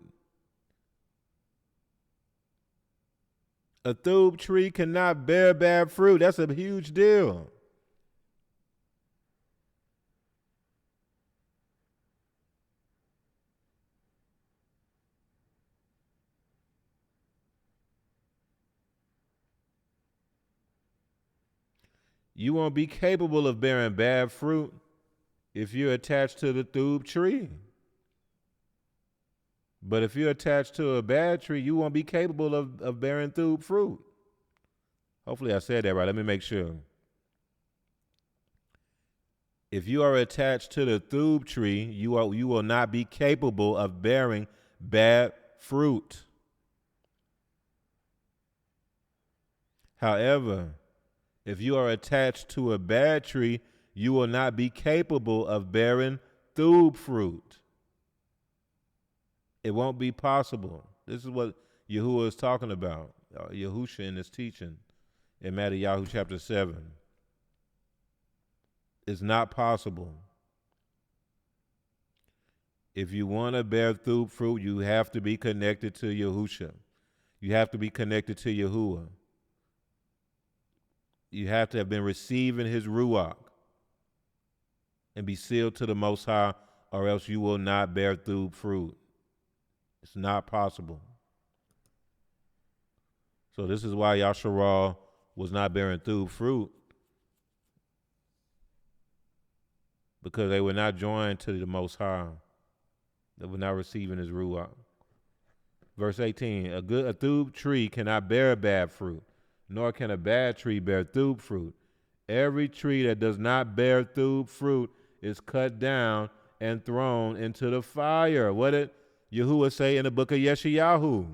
A thub tree cannot bear bad fruit. That's a huge deal. You won't be capable of bearing bad fruit if you're attached to the thub tree. But if you're attached to a bad tree, you won't be capable of bearing thub fruit. Hopefully I said that right. Let me make sure. If you are attached to the thub tree, you will not be capable of bearing bad fruit. However, If you are attached to a bad tree, you will not be capable of bearing thub fruit. It won't be possible. This is what Yahuwah is talking about, Yahusha in his teaching in MIDRASH chapter 7. It's not possible. If you want to bear thub fruit, you have to be connected to Yahusha. You have to be connected to Yahuwah. You have to have been receiving his Ruach and be sealed to the Most High, or else you will not bear thub fruit. It's not possible. So this is why YeshaYahu was not bearing thub fruit, because they were not joined to the Most High. They were not receiving his Ruach. Verse 18, a thub tree cannot bear bad fruit, nor can a bad tree bear thub fruit. Every tree that does not bear thub fruit is cut down and thrown into the fire. What did Yahuwah say in the book of YeshaYahu?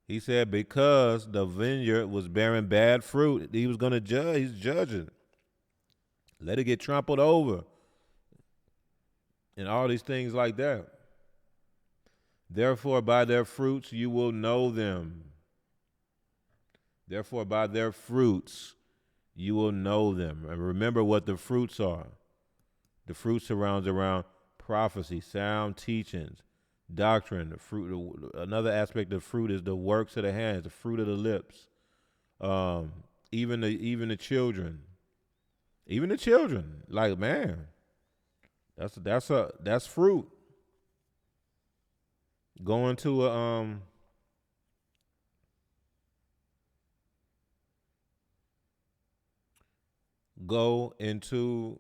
He said because the vineyard was bearing bad fruit, he was going to judge. He's judging. Let it get trampled over. And all these things like that. Therefore, by their fruits you will know them. Therefore, by their fruits you will know them. And remember what the fruits are. The fruit surrounds around prophecy, sound teachings, doctrine. The fruit. Another aspect of fruit is the works of the hands, the fruit of the lips. Even the children. Even the children. Like, man, that's fruit. Going to a go into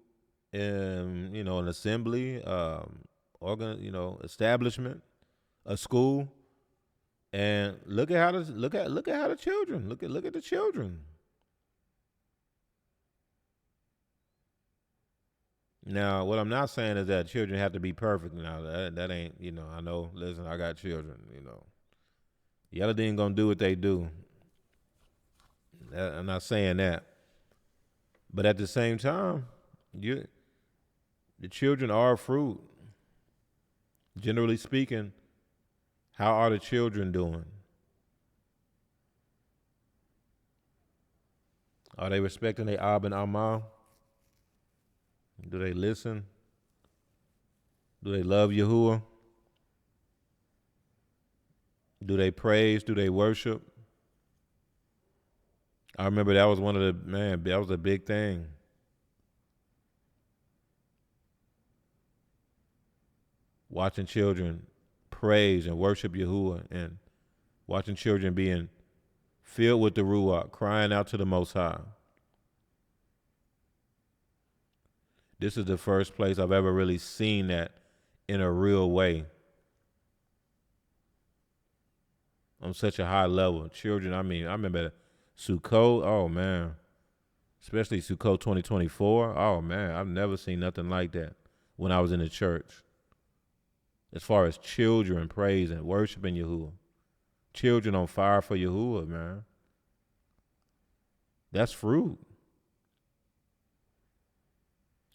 an assembly, establishment, a school, and look at how the children look at the children. Now, what I'm not saying is that children have to be perfect. Now, that ain't, I know, listen, I got children, Y'all ain't gonna do what they do. I'm not saying that. But at the same time, the children are fruit. Generally speaking, how are the children doing? Are they respecting their Ab and Amma? Do they listen? Do they love Yahuwah? Do they praise? Do they worship? I remember that was that was a big thing. Watching children praise and worship Yahuwah, and watching children being filled with the Ruach, crying out to the Most High. This is the first place I've ever really seen that in a real way. On such a high level. Children, I remember Sukkot, oh man. Especially Sukkot 2024. Oh man, I've never seen nothing like that when I was in the church. As far as children praising, worshiping Yahuwah. Children on fire for Yahuwah, man. That's fruit.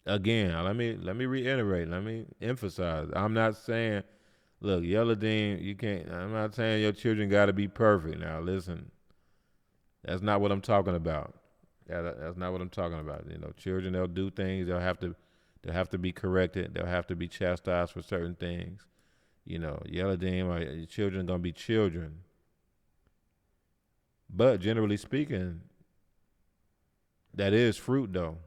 Again, let me reiterate, let me emphasize. I'm not saying, look, Yeladim, you can't, I'm not saying your children got to be perfect. Now, listen, that's not what I'm talking about. That's not what I'm talking about. Children, they'll do things, they'll have to be corrected, they'll have to be chastised for certain things. Yeladim, your children going to be children. But generally speaking, that is fruit, though.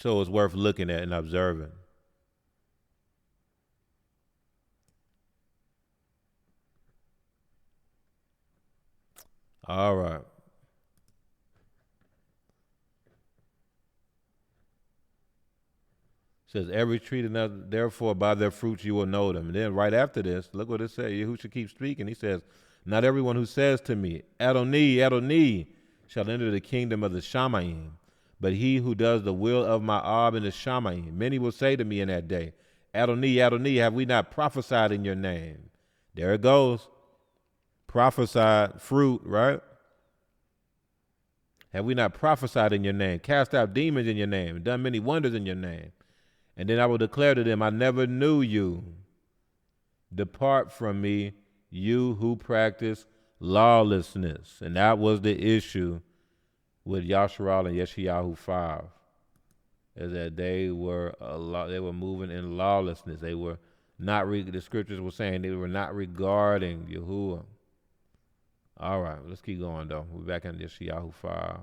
So it's worth looking at and observing. All right. It says, every tree, therefore by their fruits you will know them. And then right after this, look what it says. Yahushua keeps speaking. He says, not everyone who says to me, Adoni, Adoni, shall enter the kingdom of the Shamayim, but he who does the will of my Ab in the Shamayim. Many will say to me in that day, Adoni, Adoni, have we not prophesied in your name? There it goes. prophesied fruit, right? Have we not prophesied in your name, cast out demons in your name, and done many wonders in your name? And then I will declare to them, I never knew you. Depart from me, you who practice lawlessness. And that was the issue with YeshaYahu and YeshaYahu 5, is that they were moving in lawlessness. They were not, the scriptures were saying they were not regarding Yahuwah. All right, let's keep going though. We're back in YeshaYahu 5.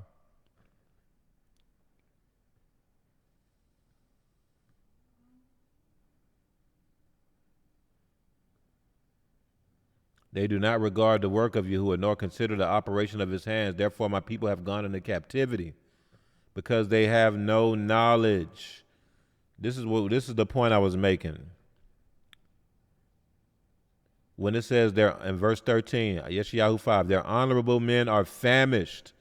They do not regard the work of Yahuwah, nor consider the operation of his hands. Therefore my people have gone into captivity, because they have no knowledge. This is the point I was making. When it says there in verse 13, YeshaYahu 5, their honorable men are famished,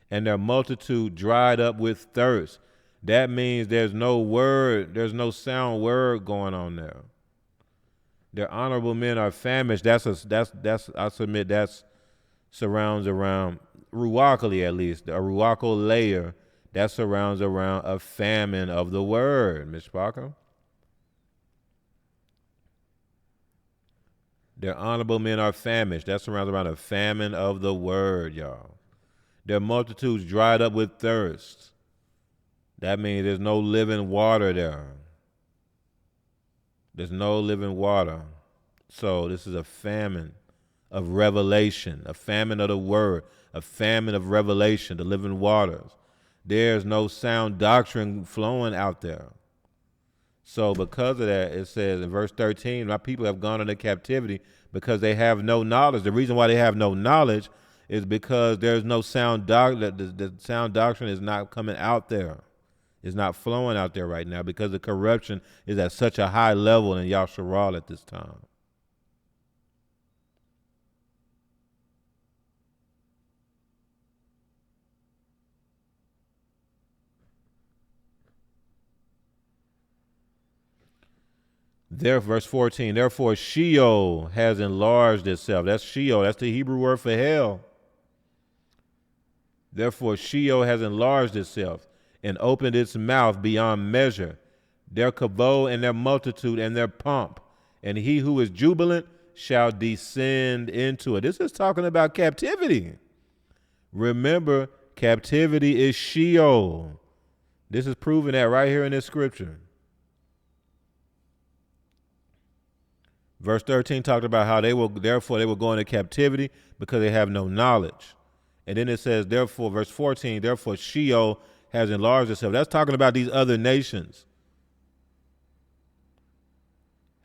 and their multitude dried up with thirst. That means there's no word, there's no sound word going on there. Their honorable men are famished. That's I submit that's surrounds around ruachally, at least a ruachal layer that surrounds around a famine of the word, Ms. Parker. Their honorable men are famished. That surrounds around a famine of the word, y'all. Their multitudes dried up with thirst. That means there's no living water there. There's no living water. So this is a famine of revelation, a famine of the word, a famine of revelation, the living waters. There's no sound doctrine flowing out there. So because of that, it says in verse 13, my people have gone into captivity because they have no knowledge. The reason why they have no knowledge is because there's no sound doctrine. The sound doctrine is not coming out there. It's not flowing out there right now because the corruption is at such a high level in YeshaYahu at this time. There, verse 14, therefore Sheol has enlarged itself. That's Sheol. That's the Hebrew word for hell. Therefore Sheol has enlarged itself and opened its mouth beyond measure. Their kavod and their multitude and their pomp. And he who is jubilant shall descend into it. This is talking about captivity. Remember, captivity is Sheol. This is proving that right here in this scripture. Verse 13 talked about how they will go into captivity because they have no knowledge. And then it says, therefore, verse 14, therefore Sheol has enlarged itself. That's talking about these other nations.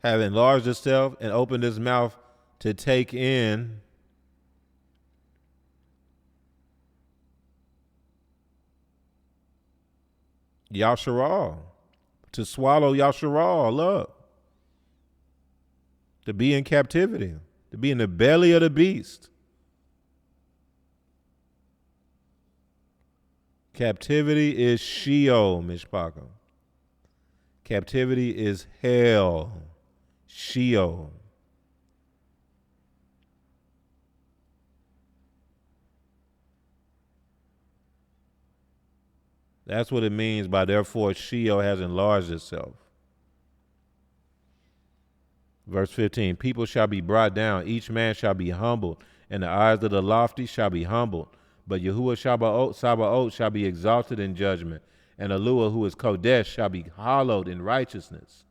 Have enlarged itself and opened its mouth to take in YeshaYahu, to swallow YeshaYahu up. To be in captivity, to be in the belly of the beast. Captivity is Sheol, Mishpaka. Captivity is hell, Sheol. That's what it means by therefore Sheol has enlarged itself. Verse 15, people shall be brought down, each man shall be humbled, and the eyes of the lofty shall be humbled. But Yahuwah Sabaoth shall be exalted in judgment, and Eluah, who is Kodesh, shall be hallowed in righteousness.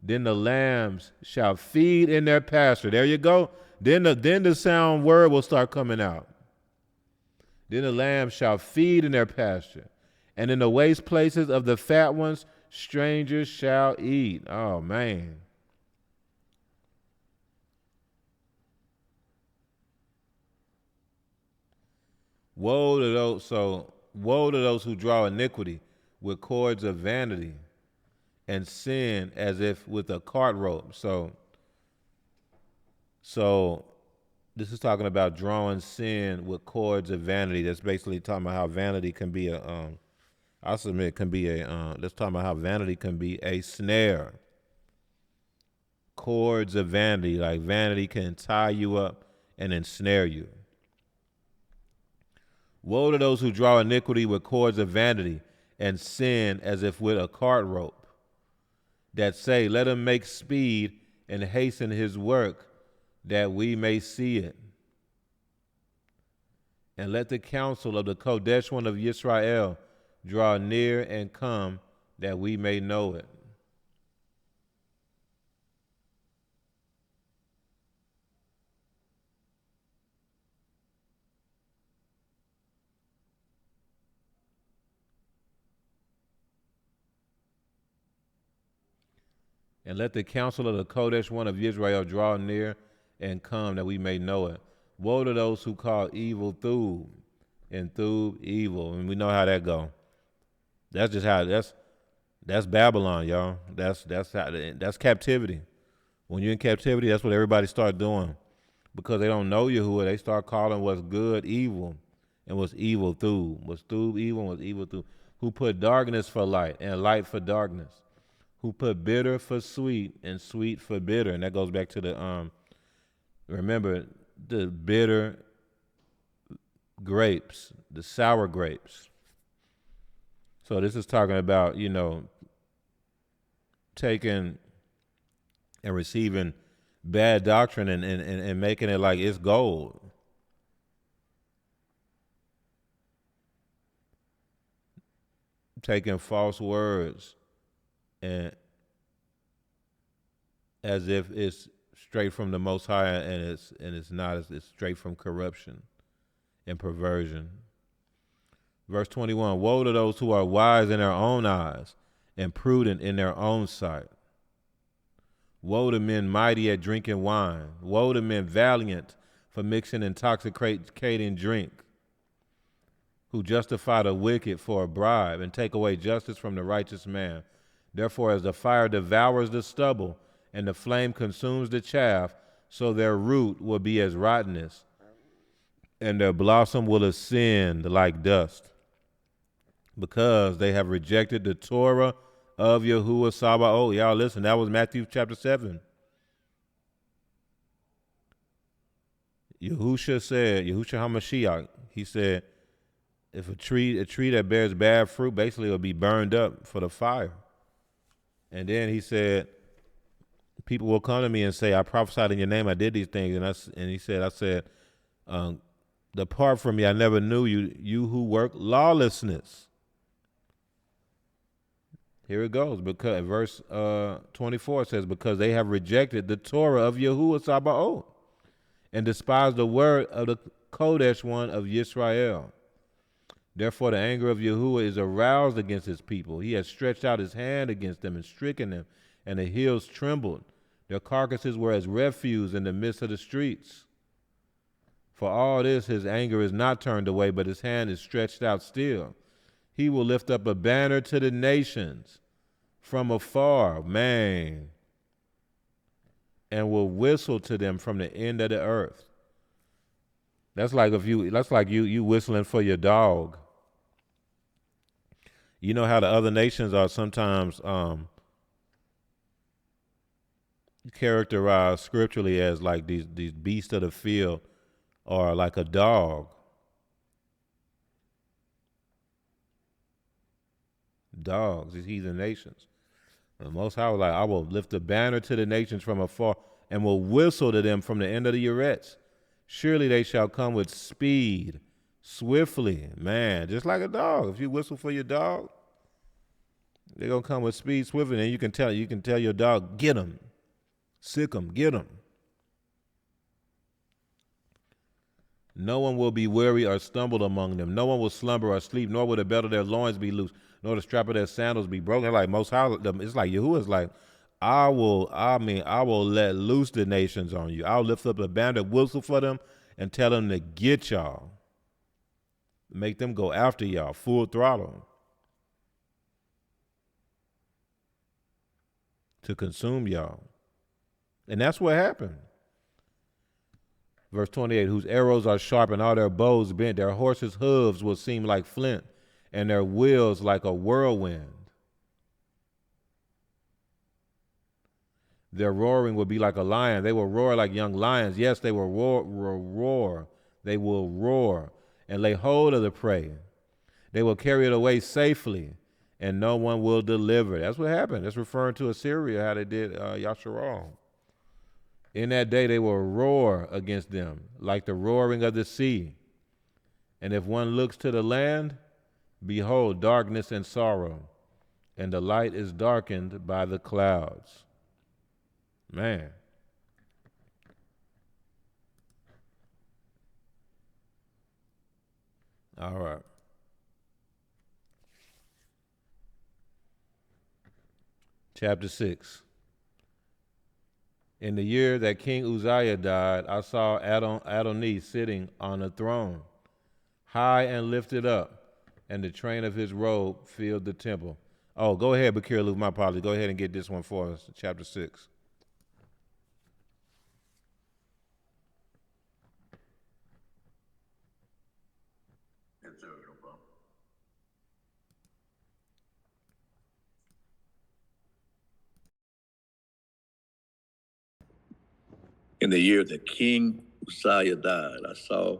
Then the lambs shall feed in their pasture. There you go. Then the sound word will start coming out. Then the lambs shall feed in their pasture, and in the waste places of the fat ones, strangers shall eat. Oh, man. Woe to those who draw iniquity with cords of vanity and sin as if with a cart rope. So this is talking about drawing sin with cords of vanity. That's basically talking about how vanity can be let's talk about how vanity can be a snare. Cords of vanity, like vanity can tie you up and ensnare you. Woe to those who draw iniquity with cords of vanity and sin as if with a cart rope, that say, let him make speed and hasten his work, that we may see it. And let the counsel of the Kodesh one of Israel draw near and come, that we may know it. And let the counsel of the Kodesh one of Israel draw near and come, that we may know it. Woe to those who call evil thub, and thub evil. And we know how that go. That's just how that's Babylon, y'all. That's captivity. When you're in captivity, that's what everybody start doing. Because they don't know Yahuwah, they start calling what's good evil, and what's evil thub. What's thub evil and what's evil thub. Who put darkness for light and light for darkness. Who put bitter for sweet and sweet for bitter. And that goes back to the remember the bitter grapes, the sour grapes. So this is talking about, taking and receiving bad doctrine and making it like it's gold. Taking false words and as if it's straight from the Most High, and it's not. It's straight from corruption and perversion. Verse 21, woe to those who are wise in their own eyes and prudent in their own sight. Woe to men mighty at drinking wine. Woe to men valiant for mixing intoxicating drink, who justify the wicked for a bribe and take away justice from the righteous man. Therefore, as the fire devours the stubble and the flame consumes the chaff, so their root will be as rottenness, and their blossom will ascend like dust, because they have rejected the Torah of Yahuwah Sabaoth. Y'all listen, that was Matthew chapter 7. Yahushua HaMashiach, he said, if a tree that bears bad fruit, basically will be burned up for the fire. And then he said, people will come to me and say, I prophesied in your name, I did these things. And he said, depart from me, I never knew you, you who work lawlessness. Here it goes, because verse 24 says, because they have rejected the Torah of Yahuwah Sabaoth and despised the word of the Kodesh one of Yisrael. Therefore the anger of Yahuwah is aroused against his people. He has stretched out his hand against them and stricken them, and the hills trembled. Their carcasses were as refuse in the midst of the streets. For all this his anger is not turned away, but his hand is stretched out still. He will lift up a banner to the nations from afar, man, and will whistle to them from the end of the earth. That's like you whistling for your dog. You know how the other nations are sometimes characterized scripturally as like these beasts of the field, or like a dog. Dogs, these heathen nations. The Most High was like, I will lift a banner to the nations from afar and will whistle to them from the end of the Eretz. Surely they shall come with speed, swiftly, man, just like a dog. If you whistle for your dog, they're gonna come with speed, swiftly, and you can tell your dog, get him, sick him, get him. No one will be weary or stumble among them. No one will slumber or sleep, nor will the belt of their loins be loose, nor the strap of their sandals be broken. Like Most High, it's like Yahuwah's like, I will let loose the nations on you. I'll lift up a banner, whistle for them, and tell them to get y'all. Make them go after y'all, full throttle, to consume y'all. And that's what happened. Verse 28, whose arrows are sharp and all their bows bent, their horses' hooves will seem like flint, and their wheels like a whirlwind. Their roaring will be like a lion. They will roar like young lions. Yes, they will roar. They will roar and lay hold of the prey. They will carry it away safely, and no one will deliver. That's what happened. That's referring to Assyria, how they did YeshaYahu. In that day they will roar against them like the roaring of the sea. And if one looks to the land, behold, darkness and sorrow, and the light is darkened by the clouds. Man. All right. Chapter 6. In the year that King Uzziah died, I saw Adonai sitting on a throne, high and lifted up, and the train of his robe filled the temple. Oh, go ahead, Bakir Luke, my apologies. Go ahead and get this one for us, chapter 6. Yes, sir, no problem. In the year that King Uzziah died, I saw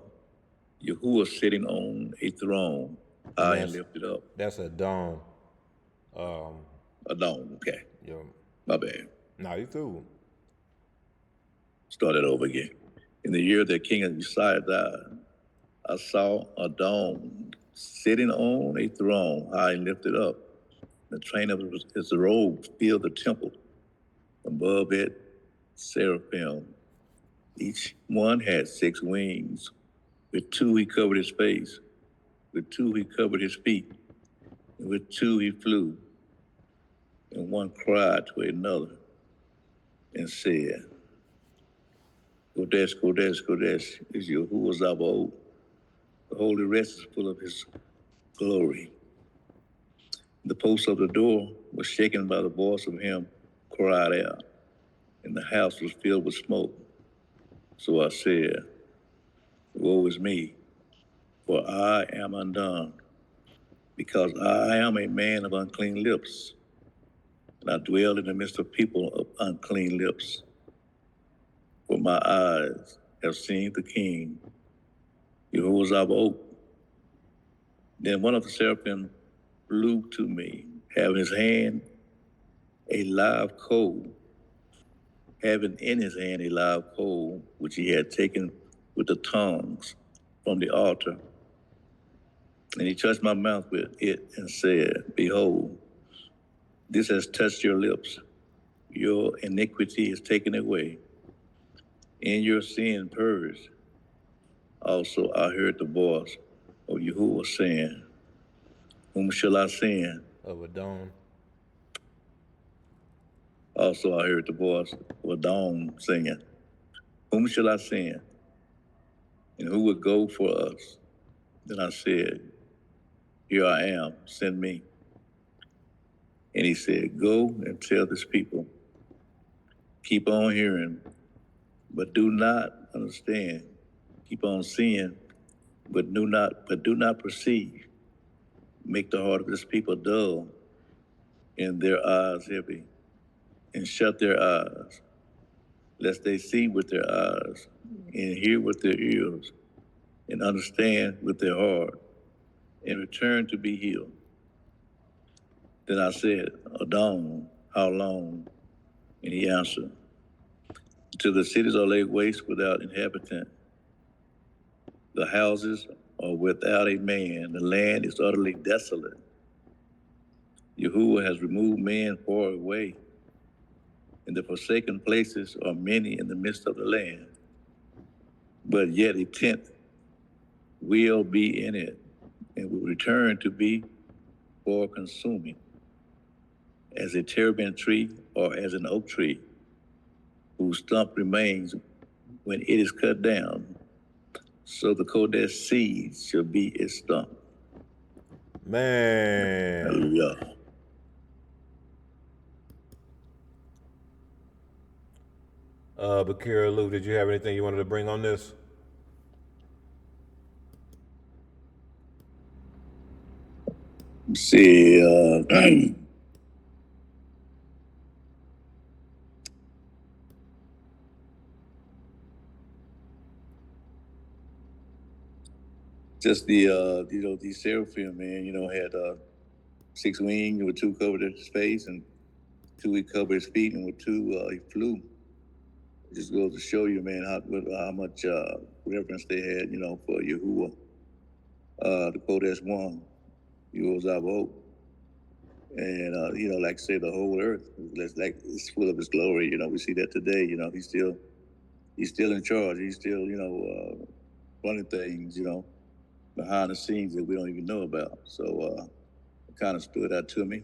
Yahuwah sitting on a throne, high and lifted up. That's a dome. A dome, okay. Yeah. My bad. Nah, you cool. Start it over again. In the year that King Uzziah died, I saw a dome sitting on a throne, high and lifted up. The train of his robe filled the temple. Above it, seraphim. Each one had 6 wings. With 2 he covered his face. With 2 he covered his feet. And with 2 he flew. And one cried to another and said, Kodesh, Kodesh, Kodesh is Yahuwah Zabaoth. The holy rest is full of his glory. The post of the door was shaken by the voice of him cried out, and the house was filled with smoke. So I said, woe is me, for I am undone, because I am a man of unclean lips, and I dwell in the midst of people of unclean lips. For my eyes have seen the King, Yahuwah Zabaoth. Then one of the seraphim flew to me, having in his hand a live coal, which he had taken with the tongs from the altar. And he touched my mouth with it and said, behold, this has touched your lips. Your iniquity is taken away, and your sin purged. Also I heard the voice of Yahuwah saying, whom shall I send? Of a dome. Also I heard the voice of a dome saying, whom shall I send? And who would go for us? Then I said, here I am, send me. And he said, go and tell this people, keep on hearing, but do not understand. Keep on seeing, but do not perceive. Make the heart of this people dull, and their eyes heavy, and shut their eyes, lest they see with their eyes, and hear with their ears, and understand with their heart, and return to be healed. Then I said, Adon, how long? And he answered, till the cities are laid waste without inhabitant. The houses are without a man. The land is utterly desolate. Yahuwah has removed man far away, and the forsaken places are many in the midst of the land. But yet a tenth will be in it, and will return to be for consuming, as a terebinth tree or as an oak tree, whose stump remains when it is cut down. So the Kodesh seed shall be its stump. Man. Hallelujah. Bakir Luke, did you have anything you wanted to bring on this? See, just the these seraphim, man, had 6 wings, with 2 covered his face and 2 he covered his feet, and with 2 he flew. It just goes to show you, man, how much reverence they had, for Yahuwah. The Kodesh one, YeshaYahu. And, like I say, the whole earth it's full of his glory. We see that today. He's still in charge. He's still, running things, behind the scenes that we don't even know about. So it kind of stood out to me.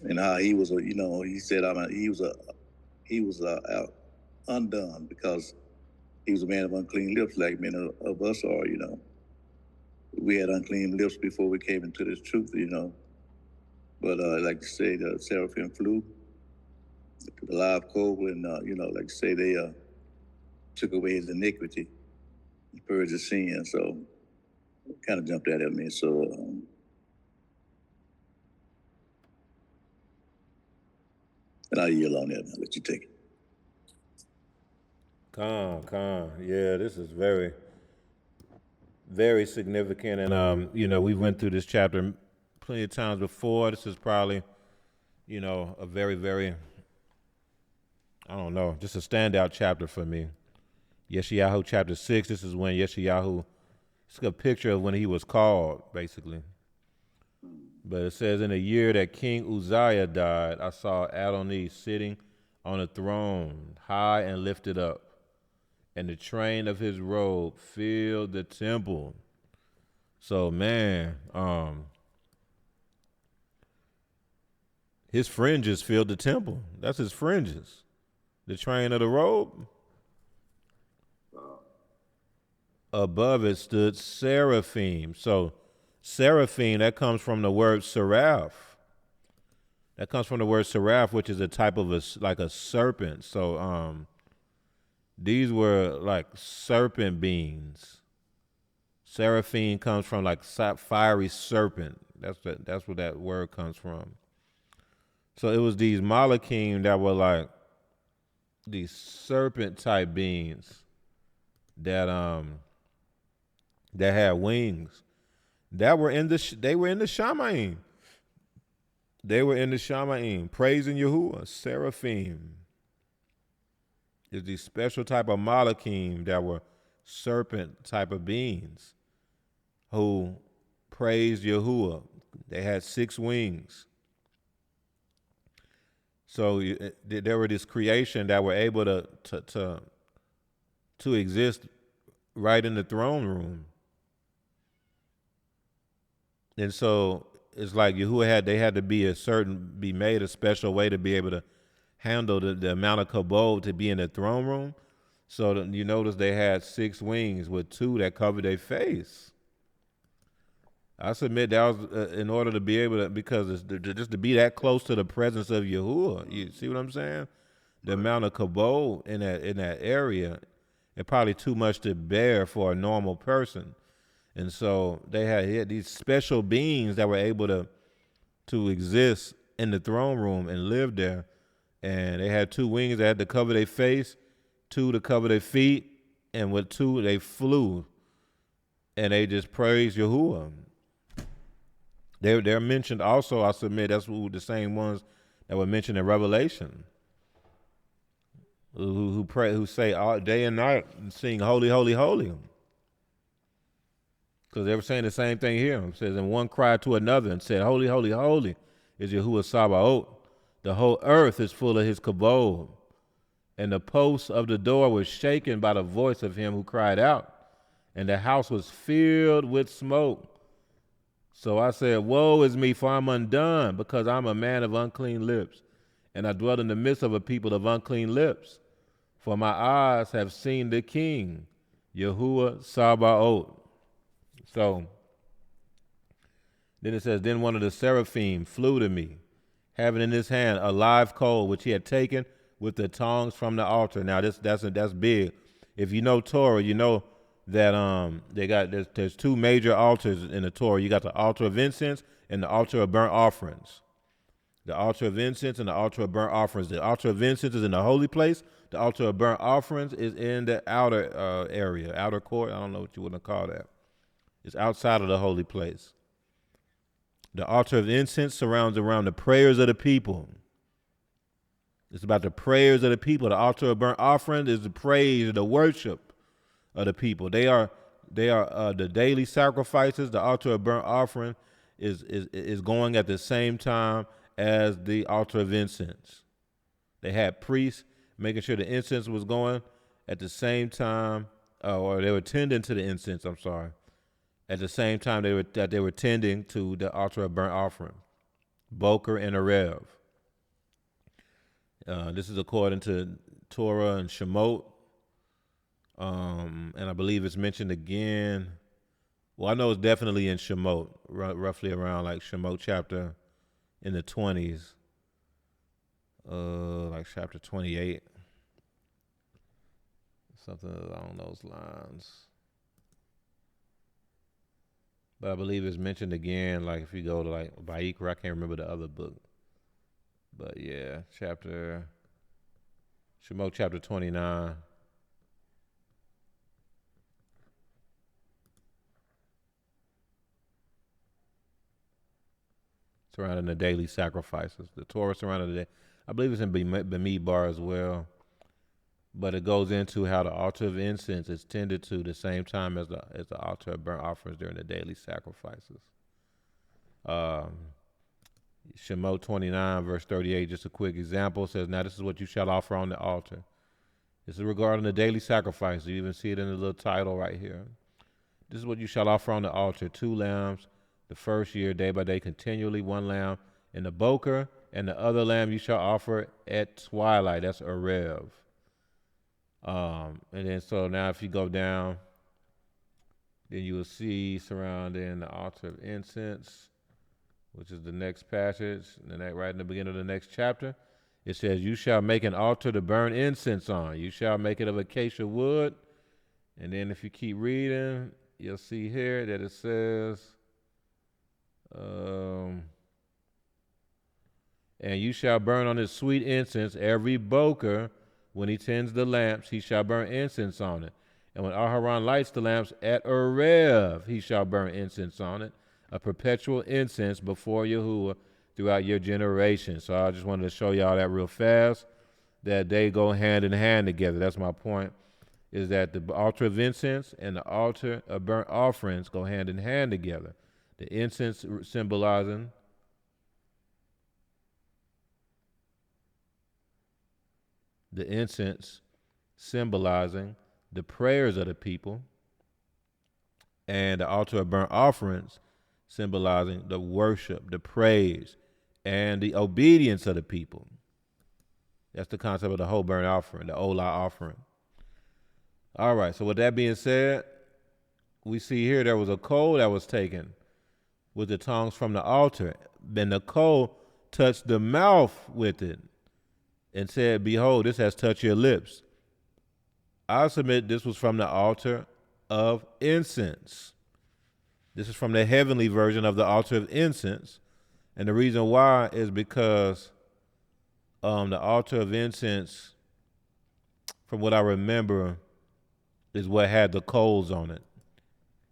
And how he was, he said, he was undone because he was a man of unclean lips, like many of us are. We had unclean lips before we came into this truth, But like you say, the seraphim flew to the live coal, and like you say, they took away his iniquity, purged his sin. So it kind of jumped out at me. So and I'll yield on that. I'll let you take it. Con. Yeah, this is very, very significant. And, we went through this chapter plenty of times before. This is probably, a very, very, I don't know, just a standout chapter for me. YeshaYahu chapter 6, this is when YeshaYahu, it's a picture of when he was called, basically. But it says, in the year that King Uzziah died, I saw Adonai sitting on a throne, high and lifted up, and the train of his robe filled the temple. So, man, his fringes filled the temple. That's his fringes. The train of the robe. Above it stood seraphim. So, seraphim, that comes from the word seraph. That comes from the word seraph, which is a type of like a serpent. So, these were like serpent beings. Seraphim comes from like fiery serpent. That's where that word comes from. So it was these malachim that were like these serpent type beings that had wings. They were in the Shamayim. They were in the Shamayim, praising Yahuwah, seraphim. Is these special type of malachim that were serpent type of beings who praised Yahuwah. They had 6 wings. So there were this creation that were able to exist right in the throne room. And so it's like Yahuwah they had to be made a special way to be able to handle the amount of kabod to be in the throne room. So you notice they had 6 wings with 2 that covered their face. I submit that was in order to be able to, because just to be that close to the presence of Yahuwah. You see what I'm saying? The amount of kabod in that area, it's probably too much to bear for a normal person. And so they had these special beings that were able to exist in the throne room and live there. And they had 2 wings that had to cover their face, 2 to cover their feet, and with 2 they flew. And they just praised Yahuwah. They're mentioned also, I submit, that's the same ones that were mentioned in Revelation. Who pray, who say all day and night and sing holy, holy, holy. Because they were saying the same thing here. It says, and one cried to another and said, holy, holy, holy is Yahuwah Sabaoth. The whole earth is full of his kabod. And the posts of the door were shaken by the voice of him who cried out. And the house was filled with smoke. So I said, woe is me, for I'm undone, because I'm a man of unclean lips. And I dwell in the midst of a people of unclean lips. For my eyes have seen the King, Yahuwah Sabaoth. So then it says, then one of the seraphim flew to me, having in his hand a live coal, which he had taken with the tongs from the altar. Now that's big. If you know Torah, you know that there's 2 major altars in the Torah. You got the altar of incense and the altar of burnt offerings. The altar of incense and the altar of burnt offerings. The altar of incense is in the holy place. The altar of burnt offerings is in the outer area, outer court. I don't know what you want to call that. It's outside of the holy place. The altar of incense surrounds around the prayers of the people. It's about the prayers of the people. The altar of burnt offering is the praise, the worship of the people. They are the daily sacrifices. The altar of burnt offering is going at the same time as the altar of incense. They had priests making sure the incense was going at the same time, or they were tending to the incense, I'm sorry, at the same time they were tending to the altar of burnt offering, Boker and Arev. This is according to Torah and Shemot, and I believe it's mentioned again. Well, I know it's definitely in Shemot, roughly around like Shemot chapter in the 20s, like chapter 28, something along those lines. But I believe it's mentioned again, like if you go to like Vayikra, I can't remember the other book. But yeah, Shemot chapter 29. Surrounding the daily sacrifices. The Torah surrounding the I believe it's in Bamidbar as well. But it goes into how the altar of incense is tended to the same time as the altar of burnt offerings during the daily sacrifices. Shemot 29, verse 38, just a quick example, says, now this is what you shall offer on the altar. This is regarding the daily sacrifice. You even see it in the little title right here. This is what you shall offer on the altar: 2 lambs, the first year, day by day, continually, 1 lamb in the boker, and the other lamb you shall offer at twilight. That's Arev. And then so now if you go down, then you will see surrounding the altar of incense, which is the next passage, and then right in the beginning of the next chapter, it says, you shall make an altar to burn incense on. You shall make it of acacia wood. And then if you keep reading, you'll see here that it says, and you shall burn on it sweet incense. Every boker, when he tends the lamps, he shall burn incense on it. And when Aharon lights the lamps at Arev, he shall burn incense on it, a perpetual incense before Yahuwah throughout your generations. So I just wanted to show y'all that real fast, that they go hand in hand together. That's my point, is that the altar of incense and the altar of burnt offerings go hand in hand together. The incense symbolizing the prayers of the people, and the altar of burnt offerings symbolizing the worship, the praise, and the obedience of the people. That's the concept of the whole burnt offering, the Olah offering. All right, so with that being said, we see here there was a coal that was taken with the tongues from the altar. Then the coal touched the mouth with it and said, behold, this has touched your lips. I submit this was from the altar of incense. This is from the heavenly version of the altar of incense. And the reason why is because the altar of incense, from what I remember, is what had the coals on it.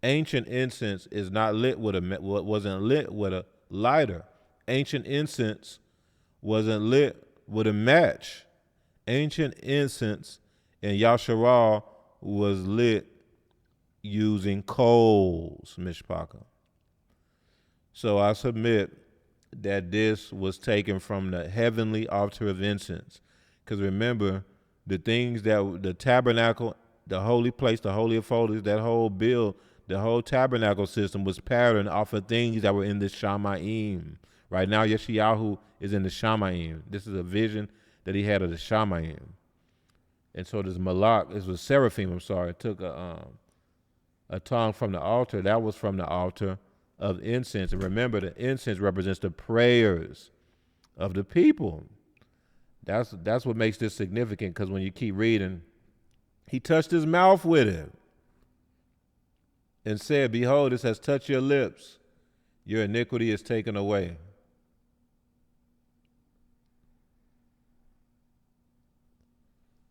Ancient incense is not lit with wasn't lit with a lighter. Ancient incense wasn't lit with a match. Ancient incense in Yasharal was lit using coals, Mishpaka. So I submit that this was taken from the heavenly altar of incense. Because remember, the things that the tabernacle, the holy place, the Holy of Holies, that whole build, the whole tabernacle system was patterned off of things that were in the Shamayim. Right now, YeshaYahu is in the Shamayim. This is a vision that he had of the Shamayim. And so this Malak, this was Seraphim, I'm sorry, took a tongue from the altar. That was from the altar of incense. And remember, the incense represents the prayers of the people. That's what makes this significant, because when you keep reading, he touched his mouth with it and said, behold, this has touched your lips. Your iniquity is taken away.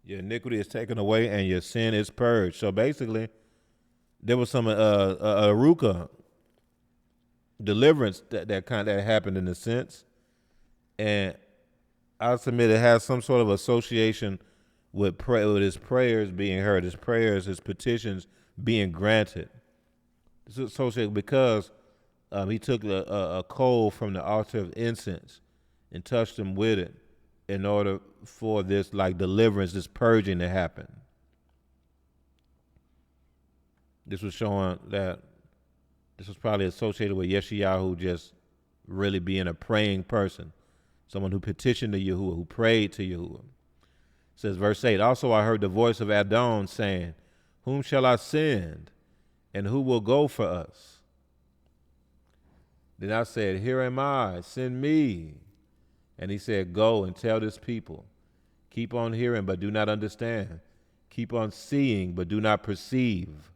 Your iniquity is taken away and your sin is purged. So basically, there was some ruka deliverance that happened in a sense, and I submit it has some sort of association with with his prayers being heard, his petitions being granted. It's associated because he took a coal from the altar of incense and touched him with it in order for this like deliverance, this purging to happen. This was showing that this was probably associated with YeshaYahu just really being a praying person, someone who petitioned to Yahuwah, who prayed to Yahuwah. It says verse 8, also I heard the voice of Adon saying, whom shall I send, and who will go for us? Then I said, here am I, send me. And he said, go and tell this people, keep on hearing but do not understand, keep on seeing but do not perceive.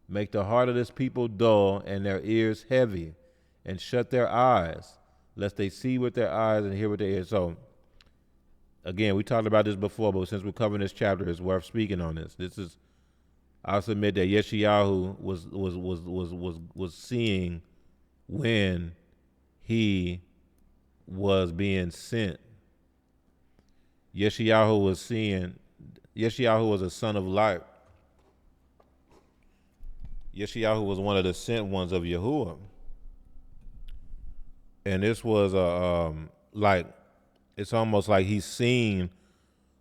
Make the heart of this people dull and their ears heavy, and shut their eyes, lest they see with their eyes and hear with their ears. So, again, we talked about this before, but since we're covering this chapter, it's worth speaking on this. This is, I'll submit that YeshaYahu was seeing when he was being sent. YeshaYahu was seeing. YeshaYahu was a son of light. YeshaYahu was one of the sent ones of Yahuwah. And this was like, it's almost like he's seen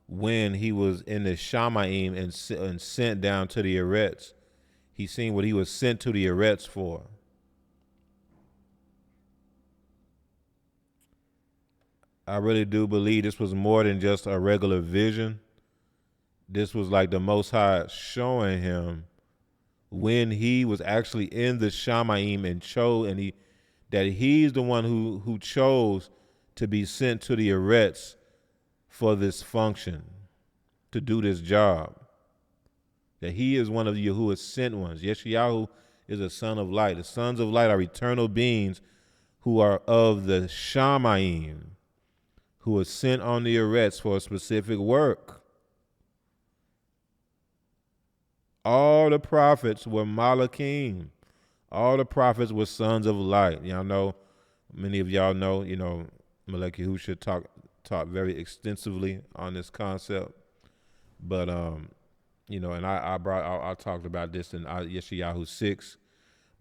when he was in the Shamaim and sent down to the Eretz. He's seen what he was sent to the Eretz for. I really do believe this was more than just a regular vision. This was like the Most High showing him when he was actually in the Shamaim and that he's the one who chose to be sent to the Eretz for this function, to do this job. That he is one of Yahuwah's sent ones. YeshaYahu is a son of light. The sons of light are eternal beings who are of the Shamaim, who are sent on the Eretz for a specific work. All the prophets were Malachim. All the prophets were sons of light. Y'all know, many of y'all know, Melech Yahusha taught very extensively on this concept. But and I talked about this in YeshaYahu 6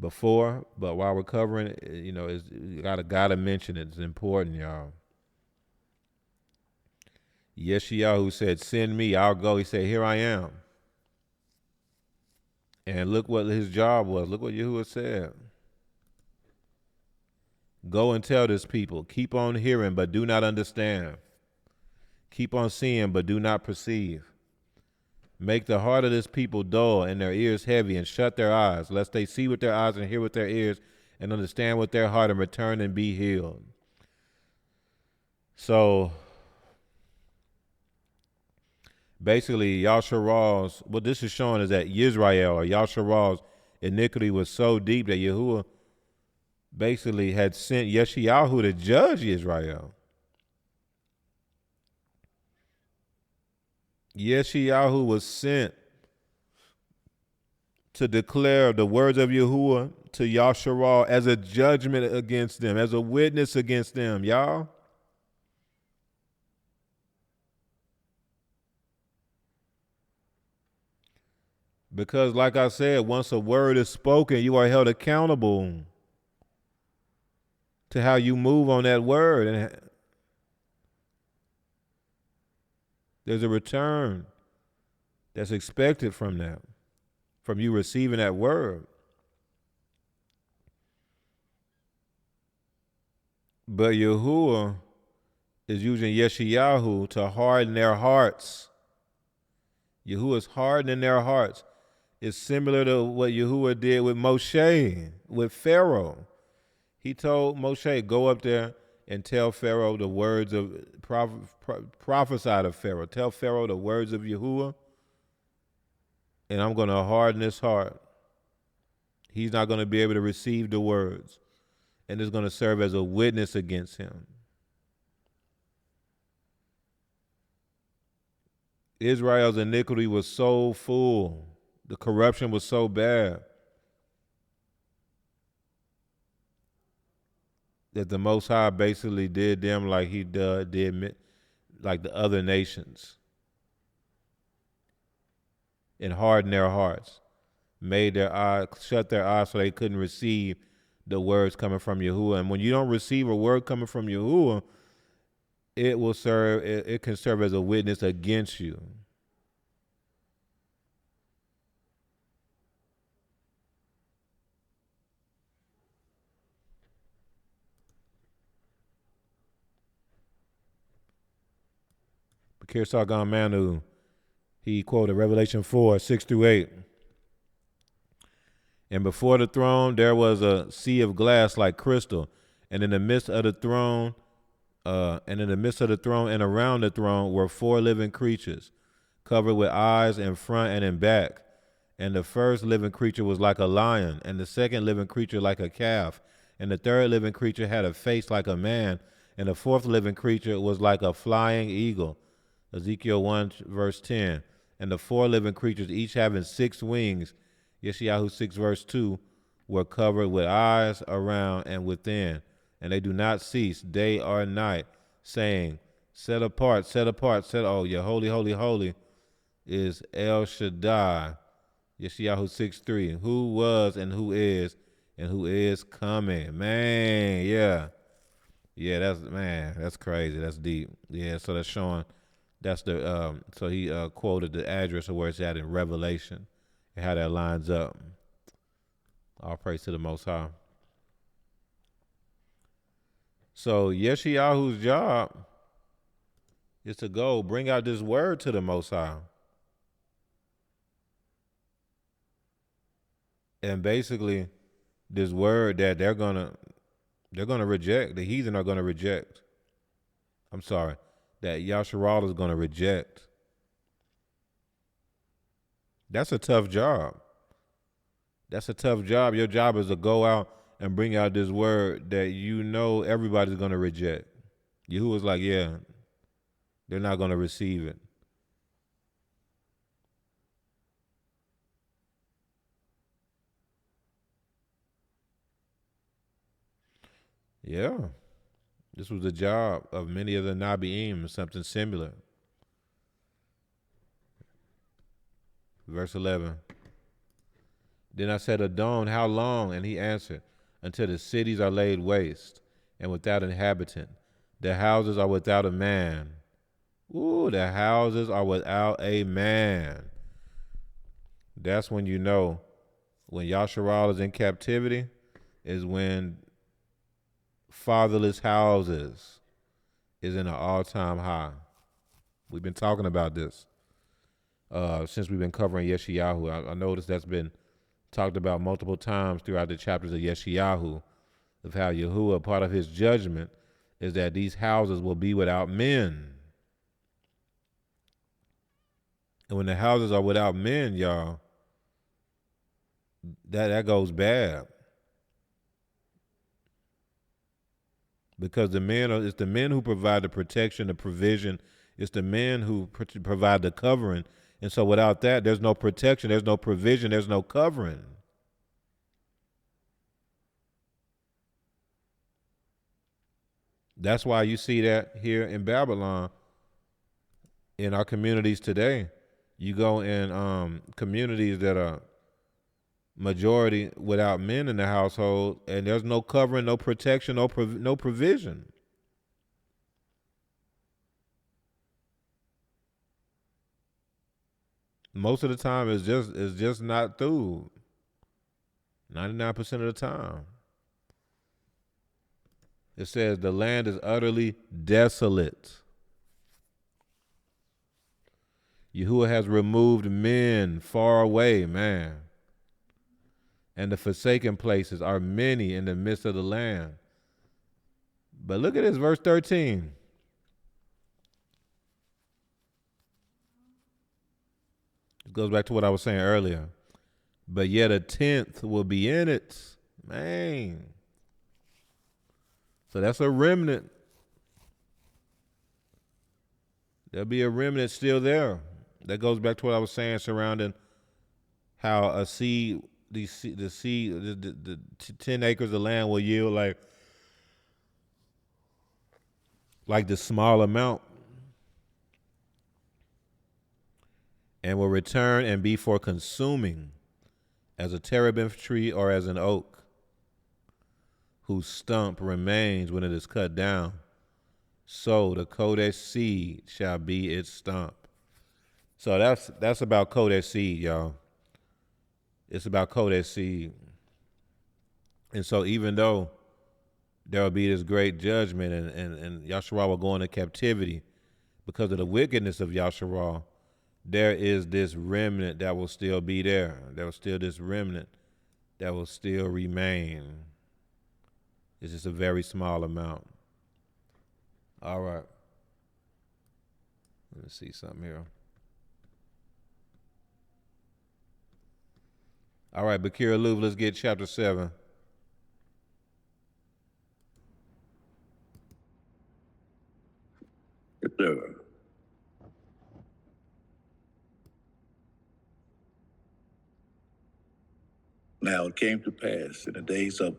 before. But while we're covering it, it's, you gotta mention it. It's important, y'all. YeshaYahu said, "Send me, I'll go." He said, "Here I am." And look what his job was. Look what Yahuwah said. Go and tell this people, keep on hearing, but do not understand. Keep on seeing, but do not perceive. Make the heart of this people dull and their ears heavy, and shut their eyes, lest they see with their eyes and hear with their ears and understand with their heart and return and be healed. So basically, Yasharal's, what this is showing is that Yisrael or Yasharal's iniquity was so deep that Yahuwah basically had sent YeshaYahu to judge Israel. YeshaYahu was sent to declare the words of Yahuwah to Yasharal as a judgment against them, as a witness against them, y'all. Because like I said, once a word is spoken, you are held accountable to how you move on that word. And there's a return that's expected from that, from you receiving that word. But Yahuwah is using YeshaYahu to harden their hearts. Yahuwah is hardening their hearts. It's similar to what Yahuwah did with Moshe, with Pharaoh. He told Moshe, go up there and tell Pharaoh the words of, prophesy to Pharaoh. Tell Pharaoh the words of Yahuwah, and I'm going to harden his heart. He's not going to be able to receive the words, and it's going to serve as a witness against him. Israel's iniquity was so full. The corruption was so bad that the Most High basically did them like he did like the other nations, and hardened their hearts, made their eyes, shut their eyes so they couldn't receive the words coming from Yahuwah. And when you don't receive a word coming from Yahuwah, it will serve. It can serve as a witness against you. Bakir Sargon Manu, he quoted Revelation 4:6-8. And before the throne there was a sea of glass like crystal, and in the midst of the throne, and around the throne were 4 living creatures, covered with eyes in front and in back. And the first living creature was like a lion, and the second living creature like a calf, and the third living creature had a face like a man, and the fourth living creature was like a flying eagle. Ezekiel 1:10. And the 4 living creatures, each having 6 wings, YeshaYahu 6:2, were covered with eyes around and within, and they do not cease day or night, saying, set apart, oh, yeah, holy, holy, holy is El Shaddai. YeshaYahu 6:3, who was and who is coming. Man, yeah. Yeah, that's crazy. That's deep. Yeah, so that's showing, that's the, so he quoted the address of where it's at in Revelation and how that lines up. All praise to the Most High. So YeshaYahu's job is to go bring out this word to the Most High. And basically, this word that they're gonna reject, the heathen are gonna reject. I'm sorry, that Yasharal is gonna reject. That's a tough job. That's a tough job. Your job is to go out and bring out this word that you know everybody's gonna reject. Yahuwah's like, yeah, they're not gonna receive it. Yeah. This was the job of many of the Nabi'im, something similar. Verse 11. Then I said, Adon, how long? And he answered, until the cities are laid waste and without inhabitant. The houses are without a man. Ooh, the houses are without a man. That's when you know when Yasharal is in captivity, is when fatherless houses is in an all-time high. We've been talking about this since we've been covering YeshaYahu. I noticed that's been talked about multiple times throughout the chapters of YeshaYahu, of how Yahuwah, part of his judgment is that these houses will be without men. And when the houses are without men, y'all, that goes bad. Because it's the men who provide the protection, the provision. It's the men who provide the covering. And so without that, there's no protection, there's no provision, there's no covering. That's why you see that here in Babylon, in our communities today. You go in communities that are majority without men in the household, and there's no covering, no protection, no provision. Most of the time, it's just not through. 99% of the time, it says the land is utterly desolate. Yahuwah has removed men far away, man. And the forsaken places are many in the midst of the land. But look at this, verse 13. It goes back to what I was saying earlier. But yet a tenth will be in it. Man. So that's a remnant. There'll be a remnant still there. That goes back to what I was saying surrounding how a seed, the 10 acres of land will yield like the small amount, and will return and be for consuming, as a terebinth tree or as an oak, whose stump remains when it is cut down. So the Kodesh seed shall be its stump. So that's about Kodesh seed, y'all. It's about Kodesh seed. And so even though there will be this great judgment and Yasharal will go into captivity because of the wickedness of Yasharal, there is this remnant that will still be there. There will still this remnant that will still remain. It's just a very small amount. All right. Let me see something here. All right, Bakir Luv, let's get chapter 7. Yes, sir. Now it came to pass in the days of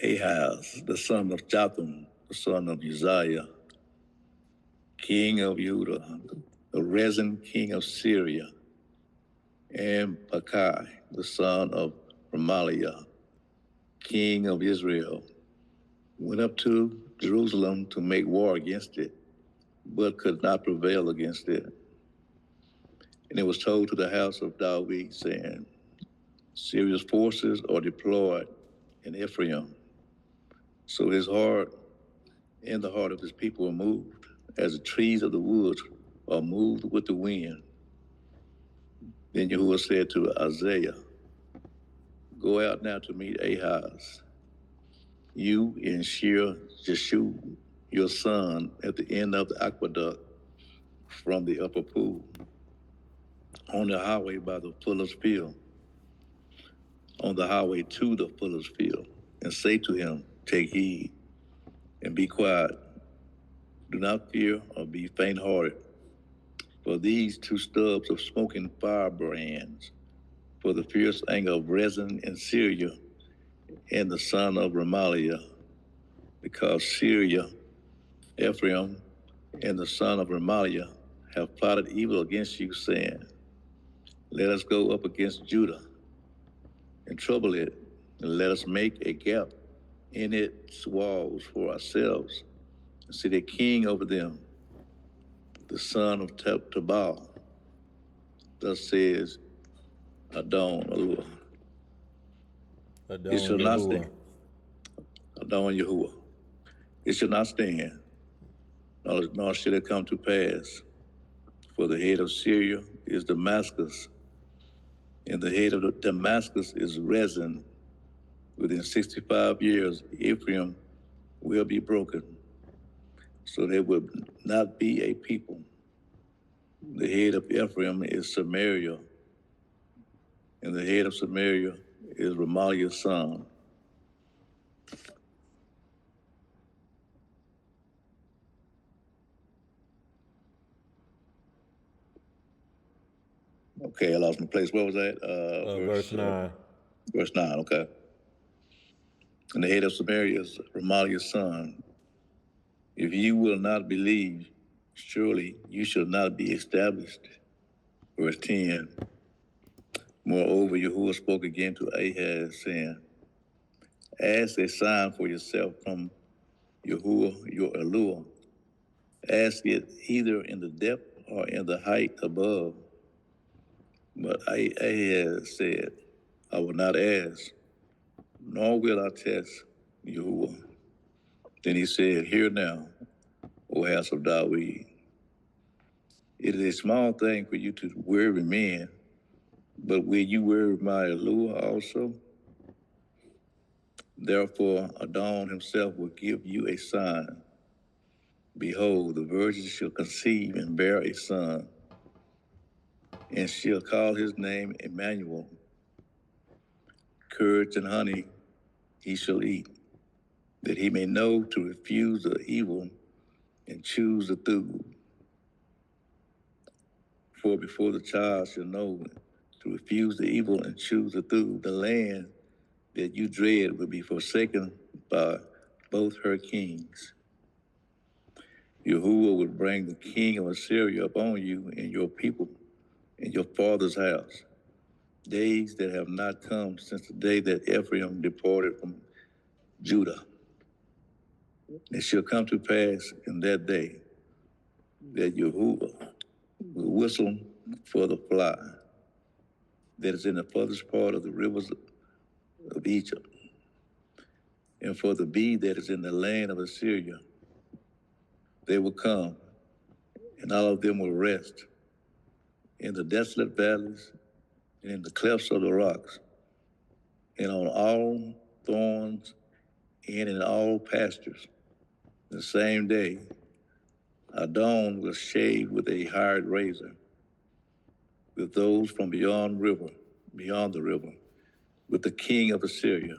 Ahaz, the son of Jotham, the son of Uzziah, king of Judah, the Rezin king of Syria, and Pekah, the son of Remaliah, king of Israel, went up to Jerusalem to make war against it, but could not prevail against it. And it was told to the house of David, saying, Syria's forces are deployed in Ephraim. So his heart and the heart of his people are moved, as the trees of the woods are moved with the wind. Then Yahuwah said to Isaiah, Go out now to meet Ahaz, you and YeshaYahu, your son, at the end of the aqueduct from the upper pool, on the highway by the fuller's field, on the highway to the fuller's field, and say to him, Take heed and be quiet. Do not fear or be faint-hearted, for these two stubs of smoking firebrands, for the fierce anger of Rezin in Syria and the son of Remaliah, because Syria, Ephraim, and the son of Remaliah have plotted evil against you, saying, Let us go up against Judah and trouble it, and let us make a gap in its walls for ourselves, and set a king over them, the son of Tabal. Thus says Adon Yahuwah. It shall not stand. Adon Yahuwah. It shall not stand, nor shall it come to pass. For the head of Syria is Damascus, and the head of Damascus is Rezin. Within 65 years, Ephraim will be broken, so there will not be a people. The head of Ephraim is Samaria, and the head of Samaria is Remaliah's son. Okay, I lost my place. What was that? Verse 9. Verse 9, okay. And the head of Samaria is Remaliah's son. If you will not believe, surely you shall not be established. Verse 10. Moreover, Yahuwah spoke again to Ahaz, saying, Ask a sign for yourself from Yahuwah your Elohim. Ask it either in the depth or in the height above. But Ahaz said, I will not ask, nor will I test Yahuwah. Then he said, Hear now, O house of David. It is a small thing for you to worry men, but will you worry my Elohim also? Therefore, Adon himself will give you a sign. Behold, the virgin shall conceive and bear a son, and shall call his name Emmanuel. Curds and honey he shall eat, that he may know to refuse the evil and choose the good. For before the child shall know to refuse the evil and choose the good, the land that you dread will be forsaken by both her kings. Yahuwah will bring the king of Assyria upon you and your people and your father's house, days that have not come since the day that Ephraim departed from Judah. It shall come to pass in that day that Yahuwah will whistle for the fly that is in the furthest part of the rivers of Egypt, and for the bee that is in the land of Assyria. They will come, and all of them will rest in the desolate valleys and in the clefts of the rocks, and on all thorns and in all pastures. The same day, Adon will shave with a hired razor, with those from beyond the river, with the king of Assyria,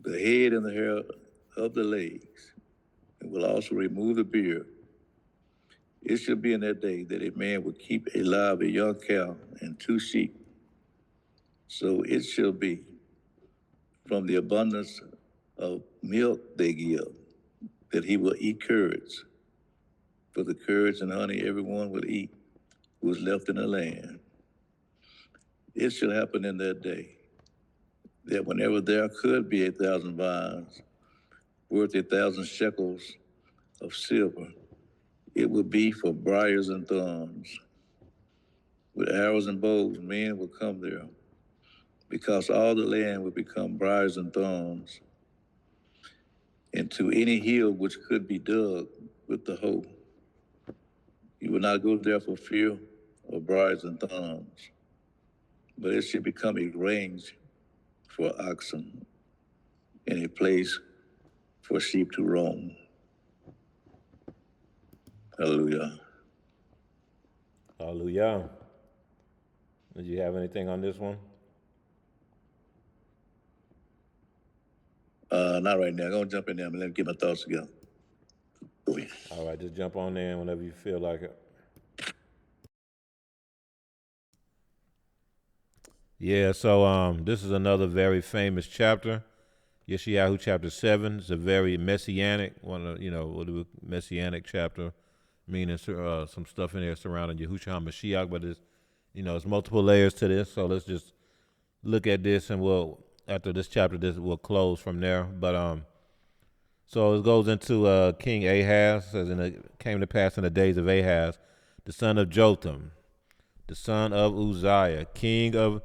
the head and the hair of the legs, and will also remove the beard. It shall be in that day that a man will keep alive a young cow and 2 sheep. So it shall be from the abundance of milk they give that he will eat curds. For the curds and honey everyone will eat who is left in the land. It shall happen in that day that whenever there could be 1,000 vines worth 1,000 shekels of silver, it will be for briars and thorns. With arrows and bows, men will come there, because all the land will become briars and thorns, and to any hill which could be dug with the hoe. You will not go there for fear of briars and thorns, but it shall become a range for oxen and a place for sheep to roam. Hallelujah. Hallelujah. Did you have anything on this one? Not right now. I'm going to jump in there and let me get my thoughts together. Go ahead. All right, just jump on in whenever you feel like it. Yeah, so this is another very famous chapter. YeshaYahu chapter 7 is a very messianic messianic chapter, meaning some stuff in there surrounding Yahushua Mashiach, but it's multiple layers to this. So let's just look at this, and after this chapter, we'll close from there. But so it goes into King Ahaz, as it came to pass in the days of Ahaz, the son of Jotham, the son of Uzziah, king of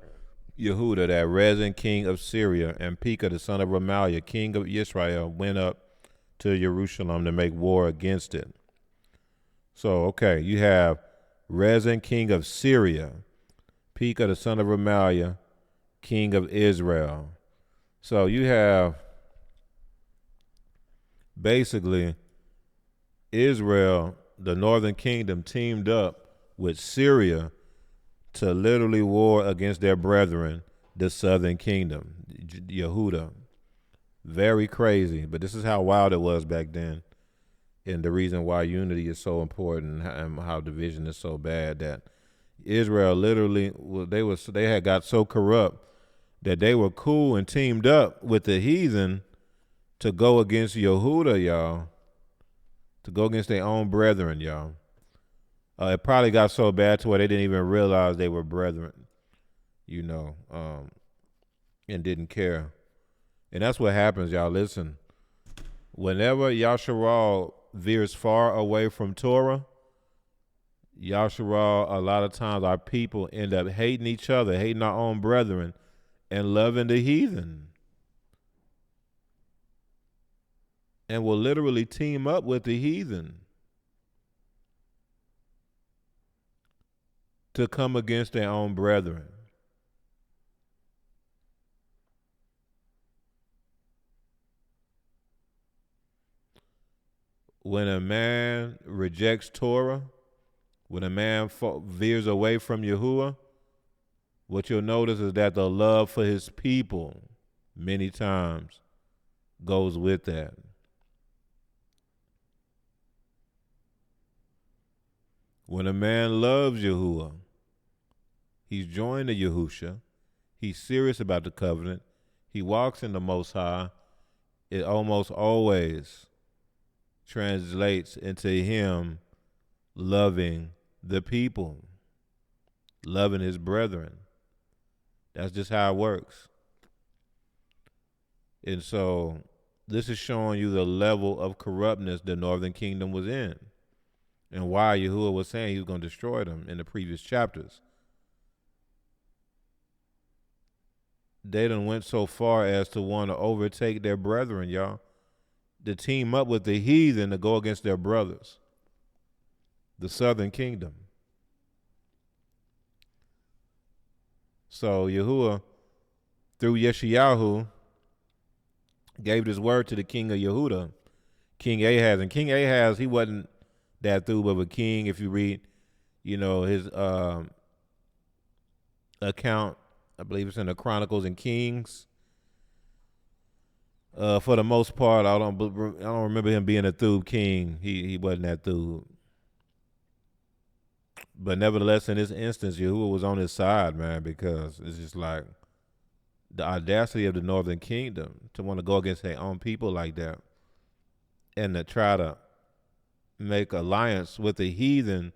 Yehuda, that Rezin, king of Syria, and Pekah, the son of Remaliah, king of Israel, went up to Jerusalem to make war against it. So, okay, you have Rezin, king of Syria, Pekah, the son of Remaliah, king of Israel. So you have basically Israel, the northern kingdom, teamed up with Syria to literally war against their brethren, the southern kingdom, Yehuda. Very crazy, but this is how wild it was back then, and the reason why unity is so important and how division is so bad. That Israel literally, they had got so corrupt that they were cool and teamed up with the heathen to go against Yehuda, y'all, to go against their own brethren, y'all. It probably got so bad to where they didn't even realize they were brethren, and didn't care. And that's what happens, y'all. Listen, whenever Yasharal veers far away from Torah, Yasharal, a lot of times our people end up hating each other, hating our own brethren, and loving the heathen. And will literally team up with the heathen to come against their own brethren. When a man rejects Torah, when a man veers away from Yahuwah, what you'll notice is that the love for his people many times goes with that. When a man loves Yahuwah, he's joined to Yahusha, he's serious about the covenant, he walks in the Most High, it almost always translates into him loving the people, loving his brethren. That's just how it works. And so this is showing you the level of corruptness the northern kingdom was in and why Yahuwah was saying he was going to destroy them in the previous chapters. They done went so far as to want to overtake their brethren, y'all, to team up with the heathen to go against their brothers, the southern kingdom. So Yahuwah, through YeshaYahu, gave this word to the king of Yehuda, King Ahaz. And King Ahaz, he wasn't that through of a king. If you read, his account, I believe it's in the Chronicles and Kings. For the most part, I don't remember him being a through king. He wasn't that through. But nevertheless, in this instance, Yahuwah was on his side, man, because it's just like the audacity of the northern kingdom to want to go against their own people like that and to try to make alliance with the heathen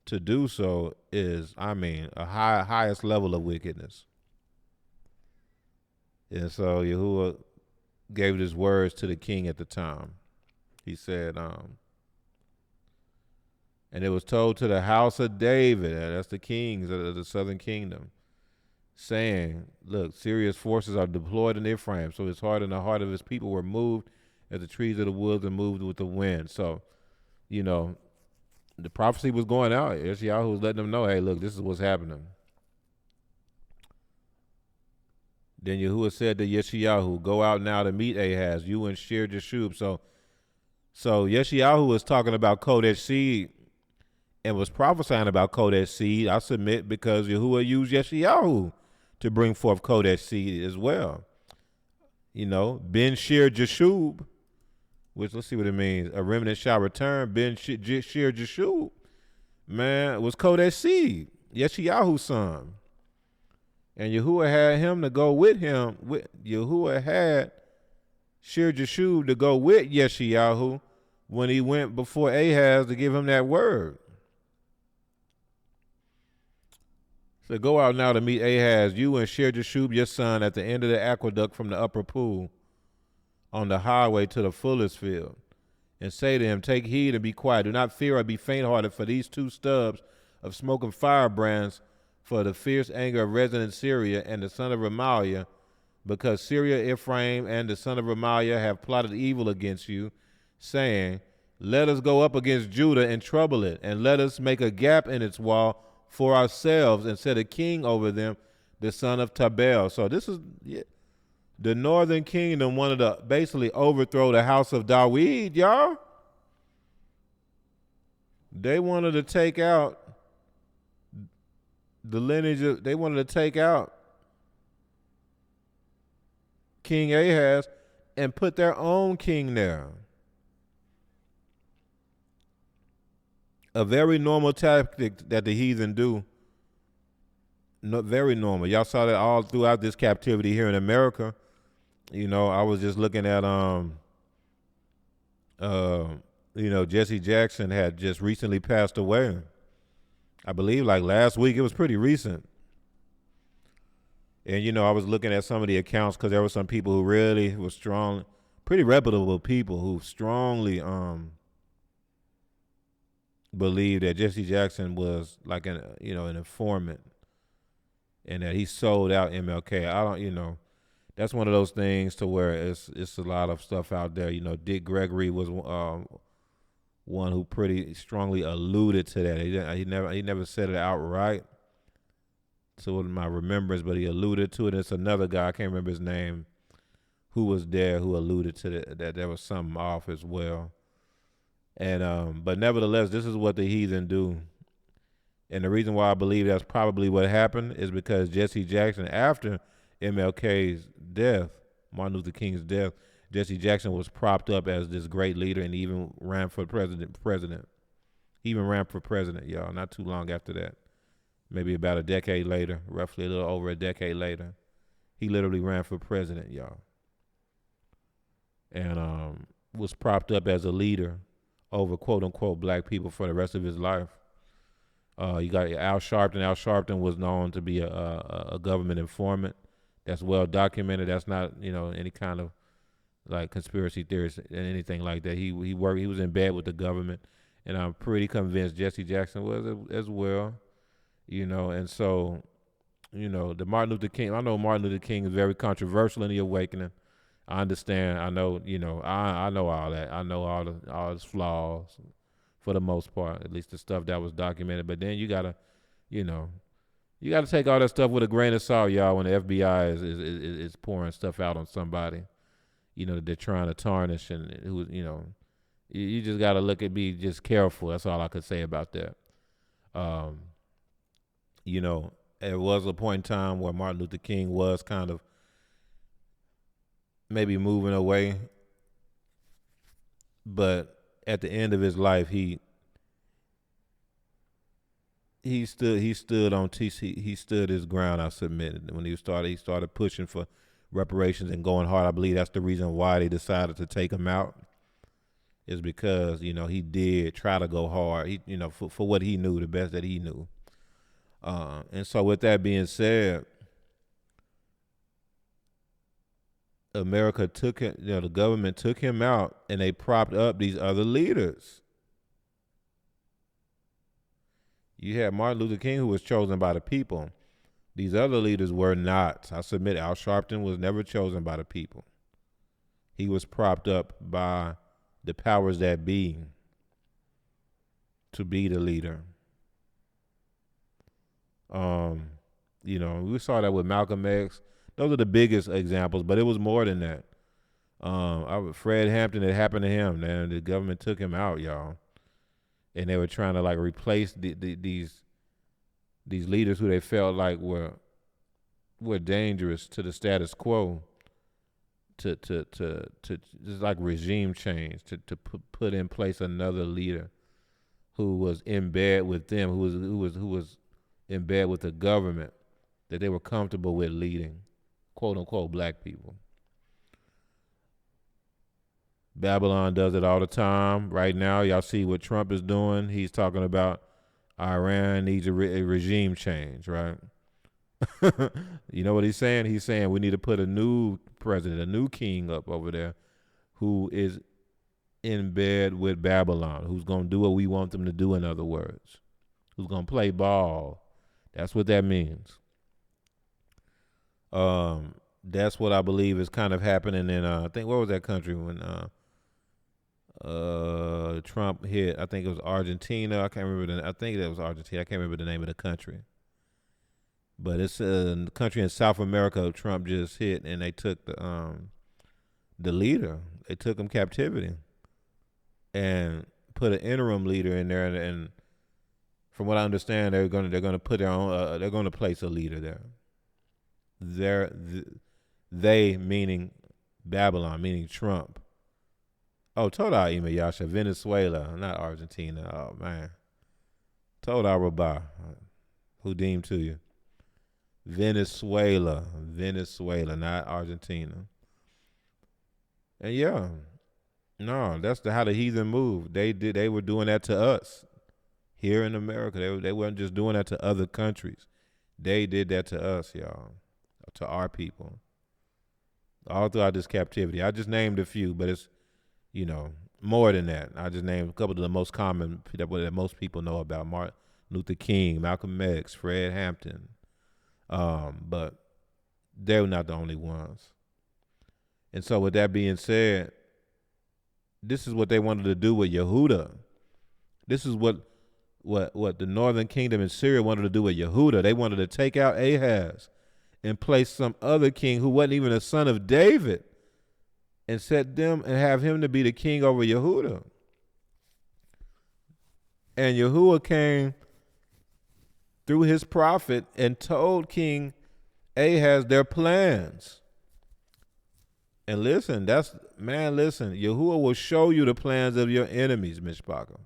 to do so is, a highest level of wickedness. And so Yahuwah gave his words to the king at the time. He said, and it was told to the house of David, that's the kings of the southern kingdom, saying, look, serious forces are deployed in Ephraim, so his heart and the heart of his people were moved as the trees of the woods are moved with the wind. So, the prophecy was going out. YeshaYahu was letting them know, hey, look, this is what's happening. Then Yahuwah said to YeshaYahu, go out now to meet Ahaz, you and YeshaYahu. So YeshaYahu was talking about Kodesh seed and was prophesying about Kodesh seed, I submit, because Yahuwah used YeshaYahu to bring forth Kodesh seed as well. Ben Shir Jashub, which, let's see what it means. A remnant shall return. Ben Shir Jashub, man, was Kodesh seed, YeshaYahu's son. And Yahuwah had him to go with him. Yahuwah had Shir Jashub to go with YeshaYahu when he went before Ahaz to give him that word. So go out now to meet Ahaz, you and Shir Jashub, your son, at the end of the aqueduct from the upper pool on the highway to the fuller's field, and say to him, take heed and be quiet. Do not fear or be faint-hearted for these two stubs of smoking firebrands, for the fierce anger of resident Syria and the son of Remaliah, because Syria, Ephraim, and the son of Remaliah have plotted evil against you, saying, let us go up against Judah and trouble it, and let us make a gap in its wall for ourselves and set a king over them, the son of Tabel. So this is the northern kingdom wanted to basically overthrow the house of Dawid, y'all. They wanted to take out the lineage they wanted to take out King Ahaz and put their own king there. A very normal tactic that the heathen do. Not very normal. Y'all saw that all throughout this captivity here in America. I was just looking at Jesse Jackson had just recently passed away. I believe like last week. It was pretty recent. And I was looking at some of the accounts because there were some people who really were strong, pretty reputable people who strongly believed that Jesse Jackson was like an informant and that he sold out MLK. That's one of those things to where it's a lot of stuff out there. Dick Gregory was one who pretty strongly alluded to that. He never said it outright. So in my remembrance, but he alluded to it. It's another guy, I can't remember his name, who was there who alluded to that there was something off as well. And but nevertheless, this is what the heathen do. And the reason why I believe that's probably what happened is because Jesse Jackson, after MLK's death, Martin Luther King's death, Jesse Jackson was propped up as this great leader and even ran for president. He even ran for president, y'all, not too long after that. Maybe about a decade later, roughly a little over a decade later. He literally ran for president, y'all. And was propped up as a leader over quote unquote black people for the rest of his life. You got Al Sharpton. Al Sharpton was known to be a government informant. That's well documented. That's not, any kind of like conspiracy theories and anything like that. He was in bed with the government, and I'm pretty convinced Jesse Jackson was as well. And so, the Martin Luther King. I know Martin Luther King is very controversial in the awakening. I understand. I know. I know all that. I know all his flaws, for the most part, at least the stuff that was documented. But then you gotta take all that stuff with a grain of salt, y'all. When the FBI is pouring stuff out on somebody, that they're trying to tarnish, and who, you just gotta be just careful. That's all I could say about that. There was a point in time where Martin Luther King was kind of maybe moving away, but at the end of his life, he stood his ground. I submitted when he started pushing for reparations and going hard. I believe that's the reason why they decided to take him out, is because he did try to go hard. He for what he knew, the best that he knew. And so with that being said, America took him, the government took him out, and they propped up these other leaders. You had Martin Luther King, who was chosen by the people. These other leaders were not. I submit Al Sharpton was never chosen by the people. He was propped up by the powers that be to be the leader. We saw that with Malcolm X. Those are the biggest examples, but it was more than that. Fred Hampton, it happened to him. Man, the government took him out, y'all, and they were trying to replace these leaders who they felt like were dangerous to the status quo, to just like regime change, to put in place another leader who was in bed with them, who was in bed with the government that they were comfortable with leading, quote unquote, black people. Babylon does it all the time. Right now, y'all see what Trump is doing. He's talking about Iran needs a regime change, right? You know what he's saying? He's saying we need to put a new president, a new king up over there who is in bed with Babylon, who's going to do what we want them to do, in other words, who's going to play ball. That's what that means. That's what I believe is kind of happening in, I think, what was that country when Trump hit? I think it was Argentina. I can't remember. I think that was Argentina. I can't remember the name of the country. But it's a country in South America Trump just hit, and they took the leader. They took him captivity and put an interim leader in there. And from what I understand, they're gonna put their own. They're gonna place a leader there. They meaning Babylon, meaning Trump. Oh, Toda Ime Yasha, Venezuela, not Argentina. Oh man, Toda Rabah, who deemed to you. Venezuela, not Argentina. And yeah, no, that's how the heathen moved. They were doing that to us here in America. They weren't just doing that to other countries. They did that to us, y'all, to our people. All throughout this captivity. I just named a few, but it's, more than that. I just named a couple of the most common that most people know about: Martin Luther King, Malcolm X, Fred Hampton. But they were not the only ones. And so with that being said, this is what they wanted to do with Yehuda. This is what the northern kingdom in Syria wanted to do with Yehuda. They wanted to take out Ahaz and place some other king who wasn't even a son of David, and set them and have him to be the king over Yehuda. And Yahuwah came through his prophet and told King Ahaz their plans. And listen, Yahuwah will show you the plans of your enemies, Mishpacha.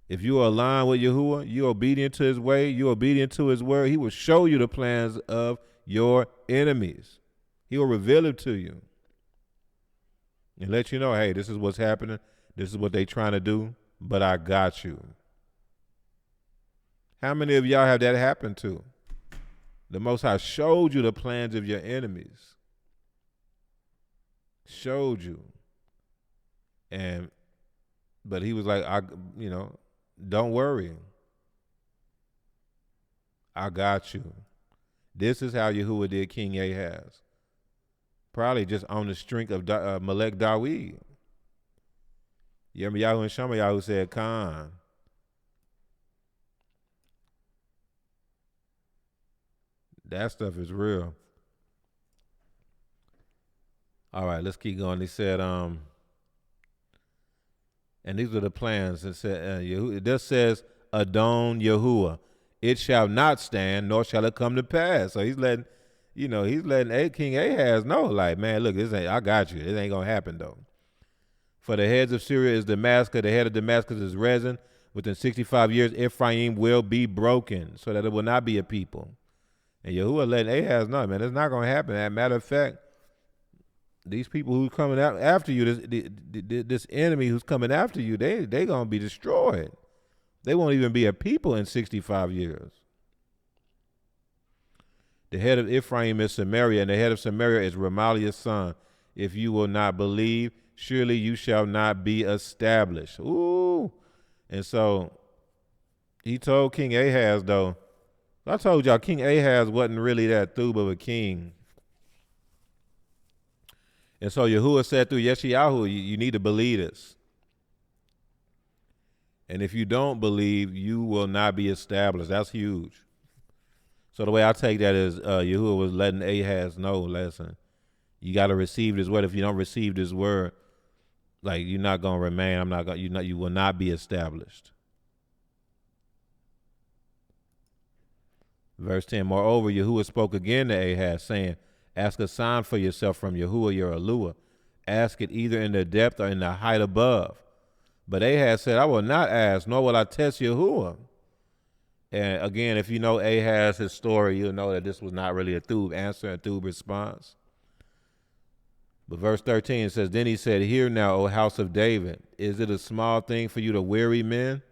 If you are aligned with Yahuwah, you're obedient to his way, you're obedient to his word, he will show you the plans of your enemies. He will reveal it to you and let you know, hey, this is what's happening. This is what they trying to do, but I got you. How many of y'all have that happen to? The Most High showed you the plans of your enemies. Showed you. But he was like, don't worry. I got you. This is how Yahuwah did King Ahaz. Probably just on the strength of Melech Dawid. YeshaYahu and ShamaYahu said, Khan. That stuff is real. All right, let's keep going. He said, and these are the plans. It said, it just says, Adon Yahuwah. It shall not stand, nor shall it come to pass. So he's letting King Ahaz know, like, man, look, I got you. It ain't gonna happen though. For the heads of Syria is Damascus, the head of Damascus is Rezin. Within 65 years, Ephraim will be broken, so that it will not be a people. And Yahuwah letting Ahaz know, man, it's not gonna happen. As a matter of fact, these people who's coming after you, this enemy who's coming after you, they gonna be destroyed. They won't even be a people in 65 years. The head of Ephraim is Samaria, and the head of Samaria is Remaliah's son. If you will not believe, surely you shall not be established. Ooh. And so he told King Ahaz, though, I told y'all King Ahaz wasn't really that thub of a king. And so Yahuwah said through YeshaYahu, you need to believe this. And if you don't believe, you will not be established. That's huge. So the way I take that is Yahuwah was letting Ahaz know, listen, you got to receive this word. If you don't receive this word, like, you're not going to remain. You will not be established. Verse 10, moreover, Yahuwah spoke again to Ahaz, saying, ask a sign for yourself from Yahuwah your Eluah. Ask it either in the depth or in the height above. But Ahaz said, I will not ask, nor will I test Yahuwah. And again, if you know Ahaz's story, you'll know that this was not really a thub answer, a thub response. But verse 13 says, then he said, hear now, O house of David, is it a small thing for you to weary men?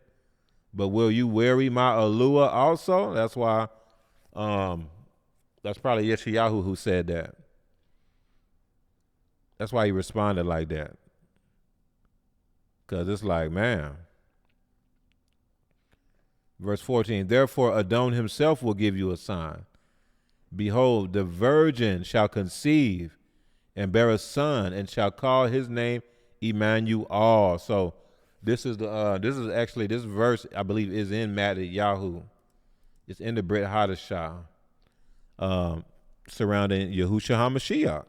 But will you weary my Eluah also? That's why, that's probably YeshaYahu who said that. That's why he responded like that. Because it's like, man. Verse 14, therefore Adon himself will give you a sign. Behold, the virgin shall conceive and bear a son, and shall call his name Emmanuel. So this is this verse, I believe, is in MIDRASH. It's in the Brit Hadashah, surrounding Yahushua HaMashiach,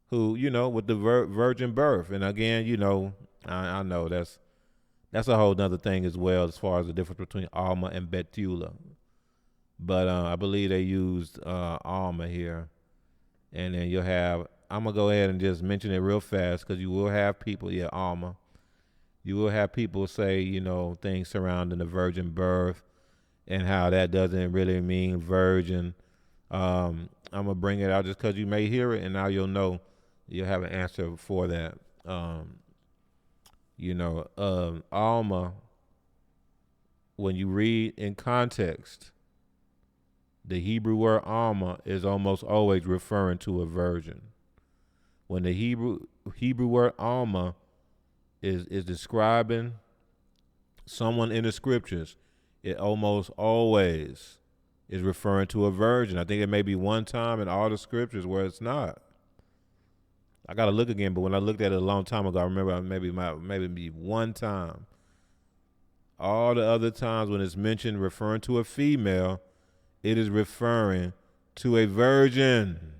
who, with the virgin birth. And again, I know that's a whole nother thing as well, as far as the difference between Alma and Betula. But I believe they used Alma here. And then you'll have, I'm going to go ahead and just mention it real fast, because you will have people, Alma. You will have people say, things surrounding the virgin birth and how that doesn't really mean virgin. I'm going to bring it out just because you may hear it, and now you'll know. You'll have an answer for that. Alma, when you read in context, the Hebrew word Alma is almost always referring to a virgin. When the Hebrew word Alma is describing someone in the scriptures, it almost always is referring to a virgin. I think it may be one time in all the scriptures where it's not. I got to look again, but when I looked at it a long time ago, I remember maybe one time. All the other times when it's mentioned referring to a female, it is referring to a virgin.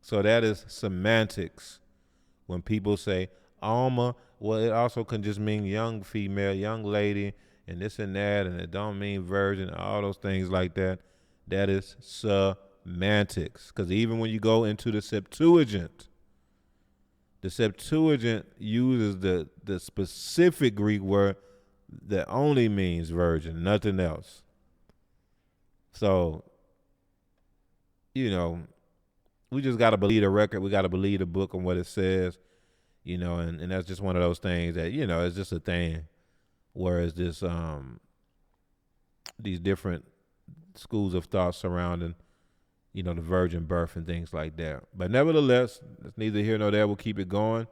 So that is semantics. When people say Alma, well, it also can just mean young female, young lady, and this and that, and it don't mean virgin, all those things like that. That is semantics. Because even when you go into the Septuagint The Septuagint uses the specific Greek word that only means virgin, nothing else. So, we just got to believe the record. We got to believe the book and what it says, and that's just one of those things that, it's just a thing. Whereas these different schools of thought surrounding, the virgin birth and things like that. But nevertheless, it's neither here nor there. We'll keep it going.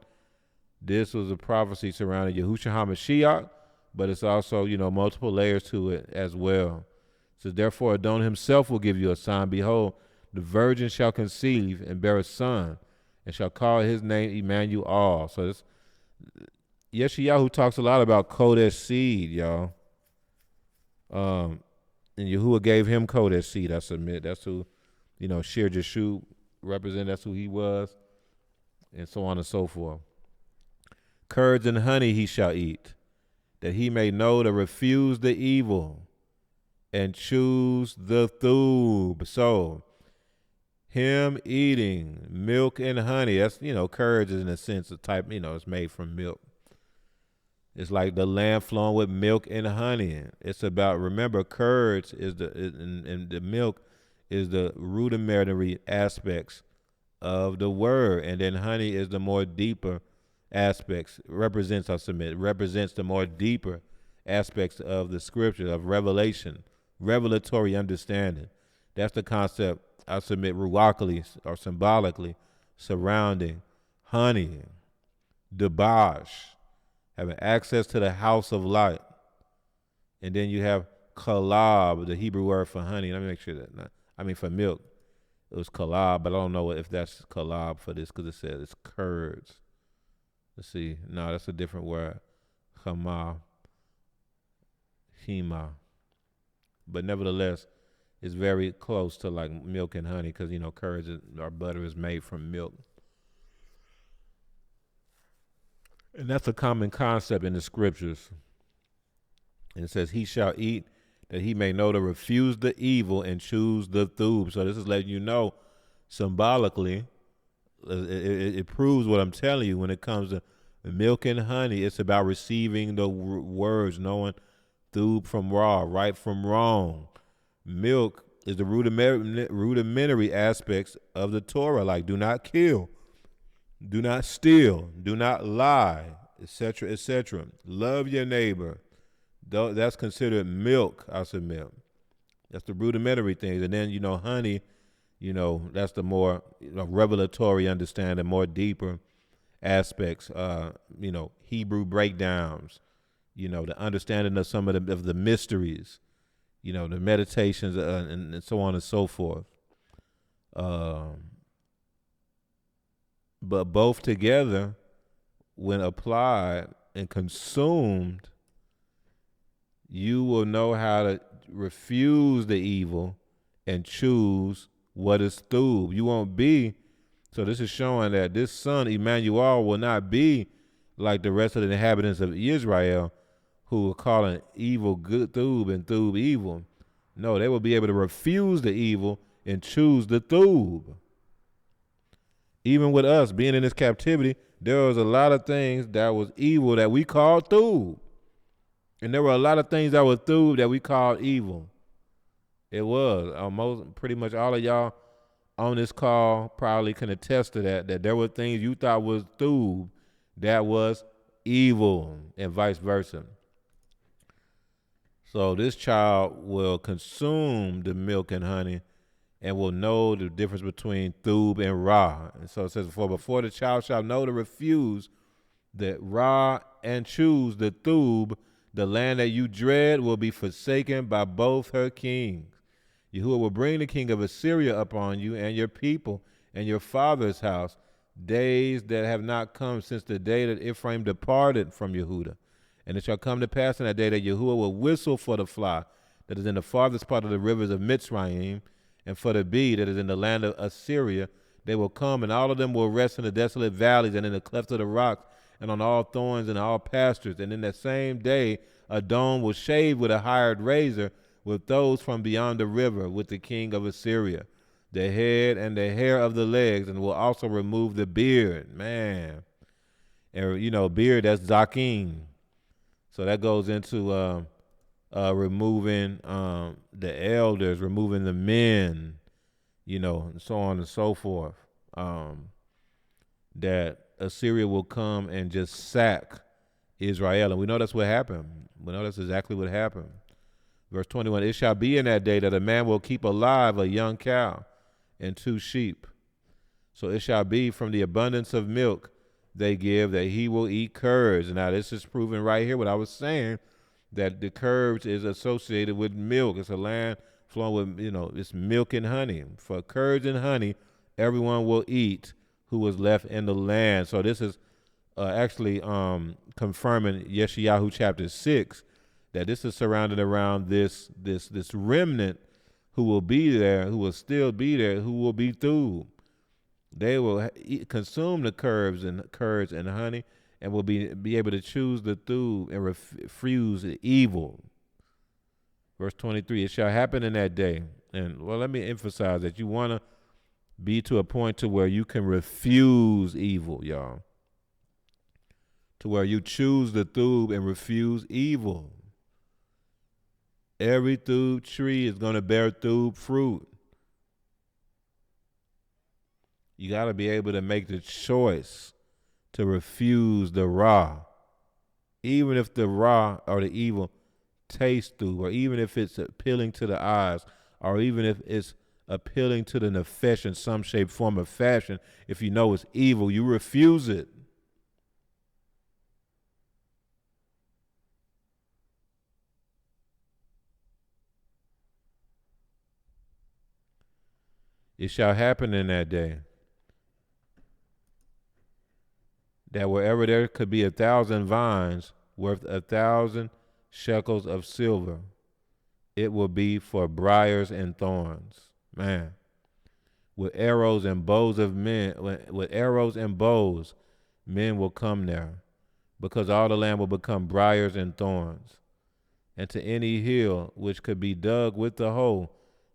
This was a prophecy surrounding YeshaYahu, but it's also, multiple layers to it as well. It says, therefore, Adon himself will give you a sign. Behold, the virgin shall conceive and bear a son, and shall call his name Emmanuel. So this YeshaYahu talks a lot about Kodesh seed, y'all. And Yahuwah gave him Kodesh seed, I submit. That's who, YeshaYahu represent. That's who he was, and so on and so forth. Curds and honey he shall eat, that he may know to refuse the evil and choose the thub. So, him eating milk and honey, that's, curds is in a sense a type, it's made from milk. It's like the lamb flowing with milk and honey. It's about, remember, curds is and the milk is the rudimentary aspects of the word, and then honey is the more deeper aspects, represents the more deeper aspects of the scripture, of revelation, revelatory understanding. That's the concept, I submit, ruachally or symbolically surrounding honey, debash, having access to the house of light. And then you have kalab, the Hebrew word for honey. Let me make sure for milk. It was kalab, but I don't know if that's kalab for this because it says it's curds. Let's see. No, that's a different word. Hema. But nevertheless, it's very close to like milk and honey because, curds or butter is made from milk. And that's a common concept in the scriptures. And it says, he shall eat that he may know to refuse the evil and choose the thub. So this is letting you know symbolically, it proves what I'm telling you when it comes to milk and honey. It's about receiving the words, knowing thub from raw, right from wrong. Milk is the rudimentary aspects of the Torah, like do not kill, do not steal, do not lie, etc., etc. Love your neighbor. That's considered milk, I submit. That's the rudimentary things. And then, honey, that's the more revelatory understanding, more deeper aspects, Hebrew breakdowns, the understanding of some of the mysteries, the meditations and so on and so forth. But both together, when applied and consumed, you will know how to refuse the evil and choose what is thub. You won't be, so this is showing that this son, Emmanuel, will not be like the rest of the inhabitants of Israel who are calling evil good thub and thub evil. No, they will be able to refuse the evil and choose the thub. Even with us being in this captivity, there was a lot of things that was evil that we called thub. And there were a lot of things that were thub that we called evil. It was. Pretty much all of y'all on this call probably can attest to that there were things you thought was thub that was evil, and vice versa. So this child will consume the milk and honey and will know the difference between thub and ra. And so it says, before the child shall know to refuse the ra and choose the thub, the land that you dread will be forsaken by both her kings. Yahuwah will bring the king of Assyria upon you and your people and your father's house, days that have not come since the day that Ephraim departed from Yehudah. And it shall come to pass in that day that Yahuwah will whistle for the fly that is in the farthest part of the rivers of Mitzrayim, and for the bee that is in the land of Assyria. They will come, and all of them will rest in the desolate valleys and in the clefts of the rocks, and on all thorns and all pastures. And in that same day, Adon will shave with a hired razor with those from beyond the river, with the king of Assyria, the head and the hair of the legs, and will also remove the beard. Man, And beard, that's zakim. So that goes into removing the elders, removing the men, and so on and so forth. That Assyria will come and just sack Israel. And we know that's what happened. We know that's exactly what happened. Verse 21, it shall be in that day that a man will keep alive a young cow and 2 sheep. So it shall be from the abundance of milk they give that he will eat curds. Now this is proven right here what I was saying, that the curds is associated with milk. It's a land flowing with, it's milk and honey. For curds and honey, everyone will eat who was left in the land. So this is actually confirming YeshaYahu chapter 6, that this is surrounded around this remnant who will be there, who will still be there, who will be through. They will consume the curds and honey, and will be able to choose the through and refuse the evil. Verse 23, it shall happen in that day. And let me emphasize that you want to be to a point to where you can refuse evil, y'all. To where you choose the through and refuse evil. Every through tree is going to bear through fruit. You got to be able to make the choice to refuse the raw. Even if the raw or the evil tastes through, or even if it's appealing to the eyes, or even if it's appealing to the nefesh in some shape, form, or fashion, if you know it's evil, you refuse it. It shall happen in that day that wherever there could be 1,000 vines worth 1,000 shekels of silver, it will be for briars and thorns. Man, with arrows and bows of men, with arrows and bows, men will come there, because all the land will become briars and thorns. And to any hill which could be dug with the hoe,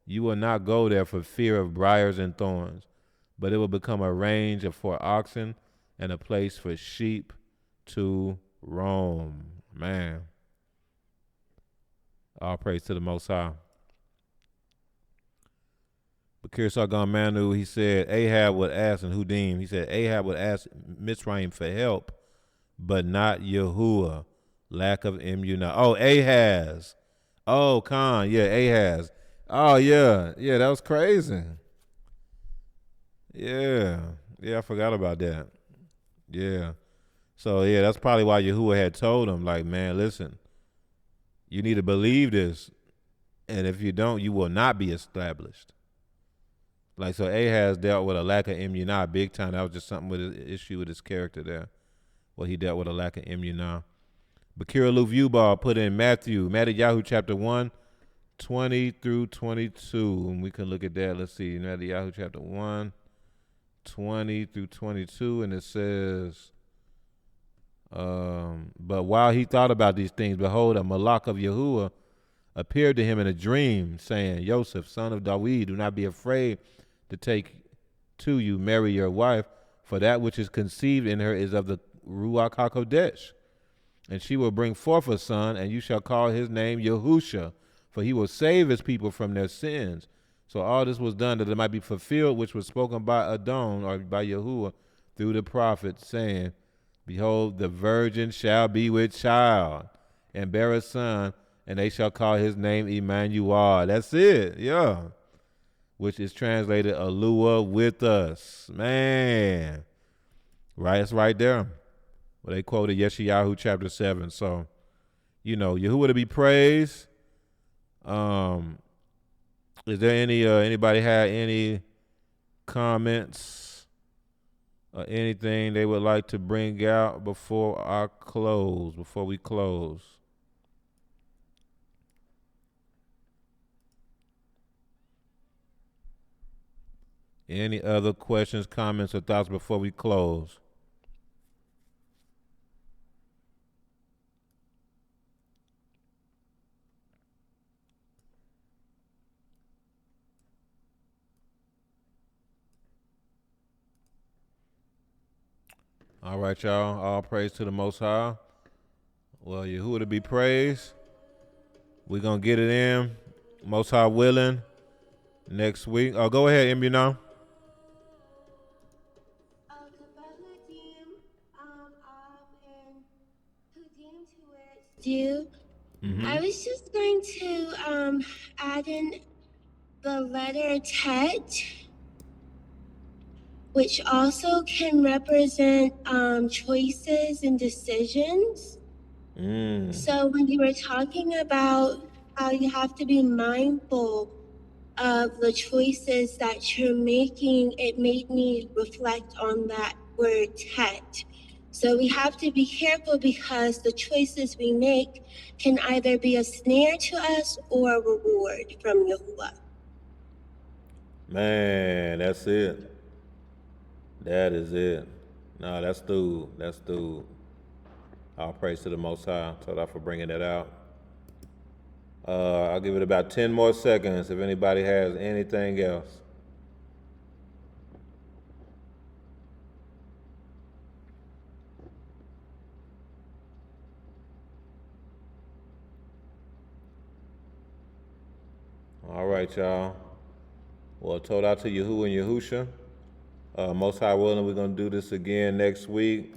you will not go there for fear of briars and thorns, but it will become a range for oxen and a place for sheep to roam. Man, all praise to the Most High. Bakir Sargon Manu, he said, Ahab would ask, and Hudim, he said, Ahab would ask Mitzrayim for help, but not Yahuwah, lack of Emunah. Oh, Ahaz. Oh, Khan, yeah, Ahaz. Oh, yeah, that was crazy. Yeah, I forgot about that. Yeah. So, yeah, that's probably why Yahuwah had told him, like, man, listen, you need to believe this, and if you don't, you will not be established. Like, so Ahaz dealt with a lack of Emunah big time. That was just something with his issue with his character there. Well, he dealt with a lack of Emunah. Bakira Luvyubal put in MIDRASH chapter 1, 20 through 22. And we can look at that. Let's see. MIDRASH chapter 1, 20 through 22. And it says, but while he thought about these things, behold, a malak of Yahuwah appeared to him in a dream, saying, Joseph, son of Dawid, do not be afraid to take to you Mary your wife, for that which is conceived in her is of the Ruach HaKodesh. And she will bring forth a son, and you shall call his name Yahusha, for he will save his people from their sins. So all this was done that it might be fulfilled, which was spoken by Adon, or by Yahuwah, through the prophet, saying, behold, the virgin shall be with child, and bear a son, and they shall call his name Emmanuel. That's it, yeah. Which is translated Alua with us. Man. Right, it's right there. Well, they quoted YeshaYahu chapter 7. So, Yahuwah to be praised. Is there anybody had any comments or anything they would like to bring out before we close? Any other questions, comments, or thoughts before we close? All right, y'all. All praise to the Most High. Well, Yahuwah to be praised. We're going to get it in. Most High willing. Next week. Oh, go ahead, Imbuno. I was just going to add in the letter Tet, which also can represent choices and decisions. So when you were talking about how you have to be mindful of the choices that you're making, it made me reflect on that word Tet. So we have to be careful because the choices we make can either be a snare to us or a reward from Yahuwah. Man, that's it. That is it. No, that's through. That's through. All praise to the Most High. Told for bringing that out. I'll give it about 10 more seconds if anybody has anything else. All right, y'all. Well, told out to Yahu and Yahusha. Most High willing, we're going to do this again next week.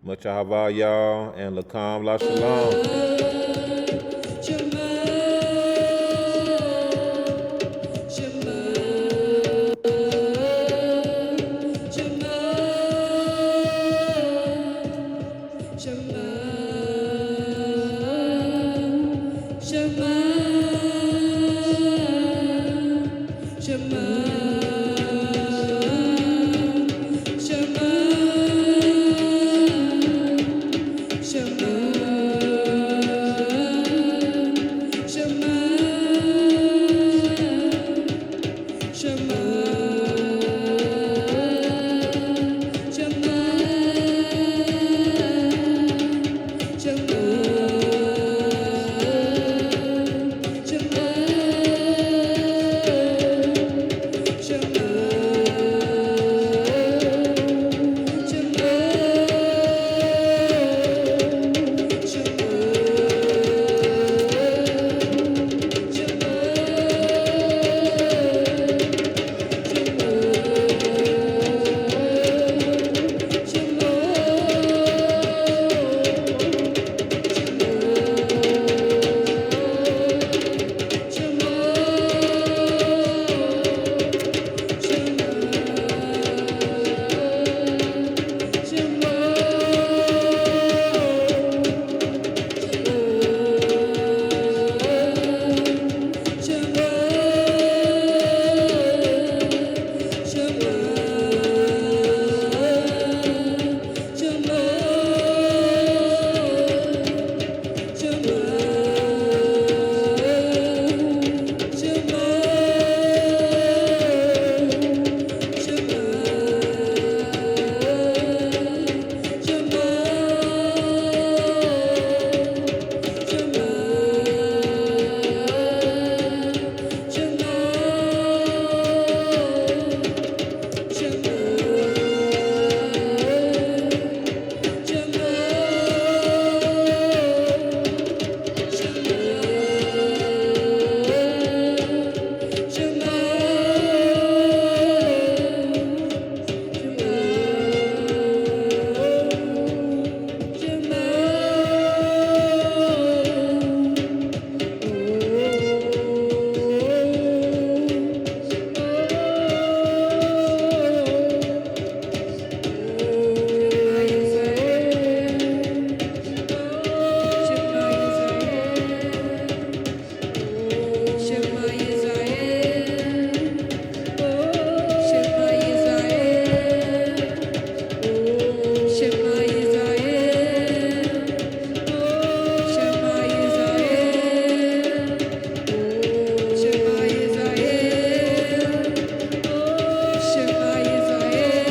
Much Ahava, y'all, and Lakam La Shalom.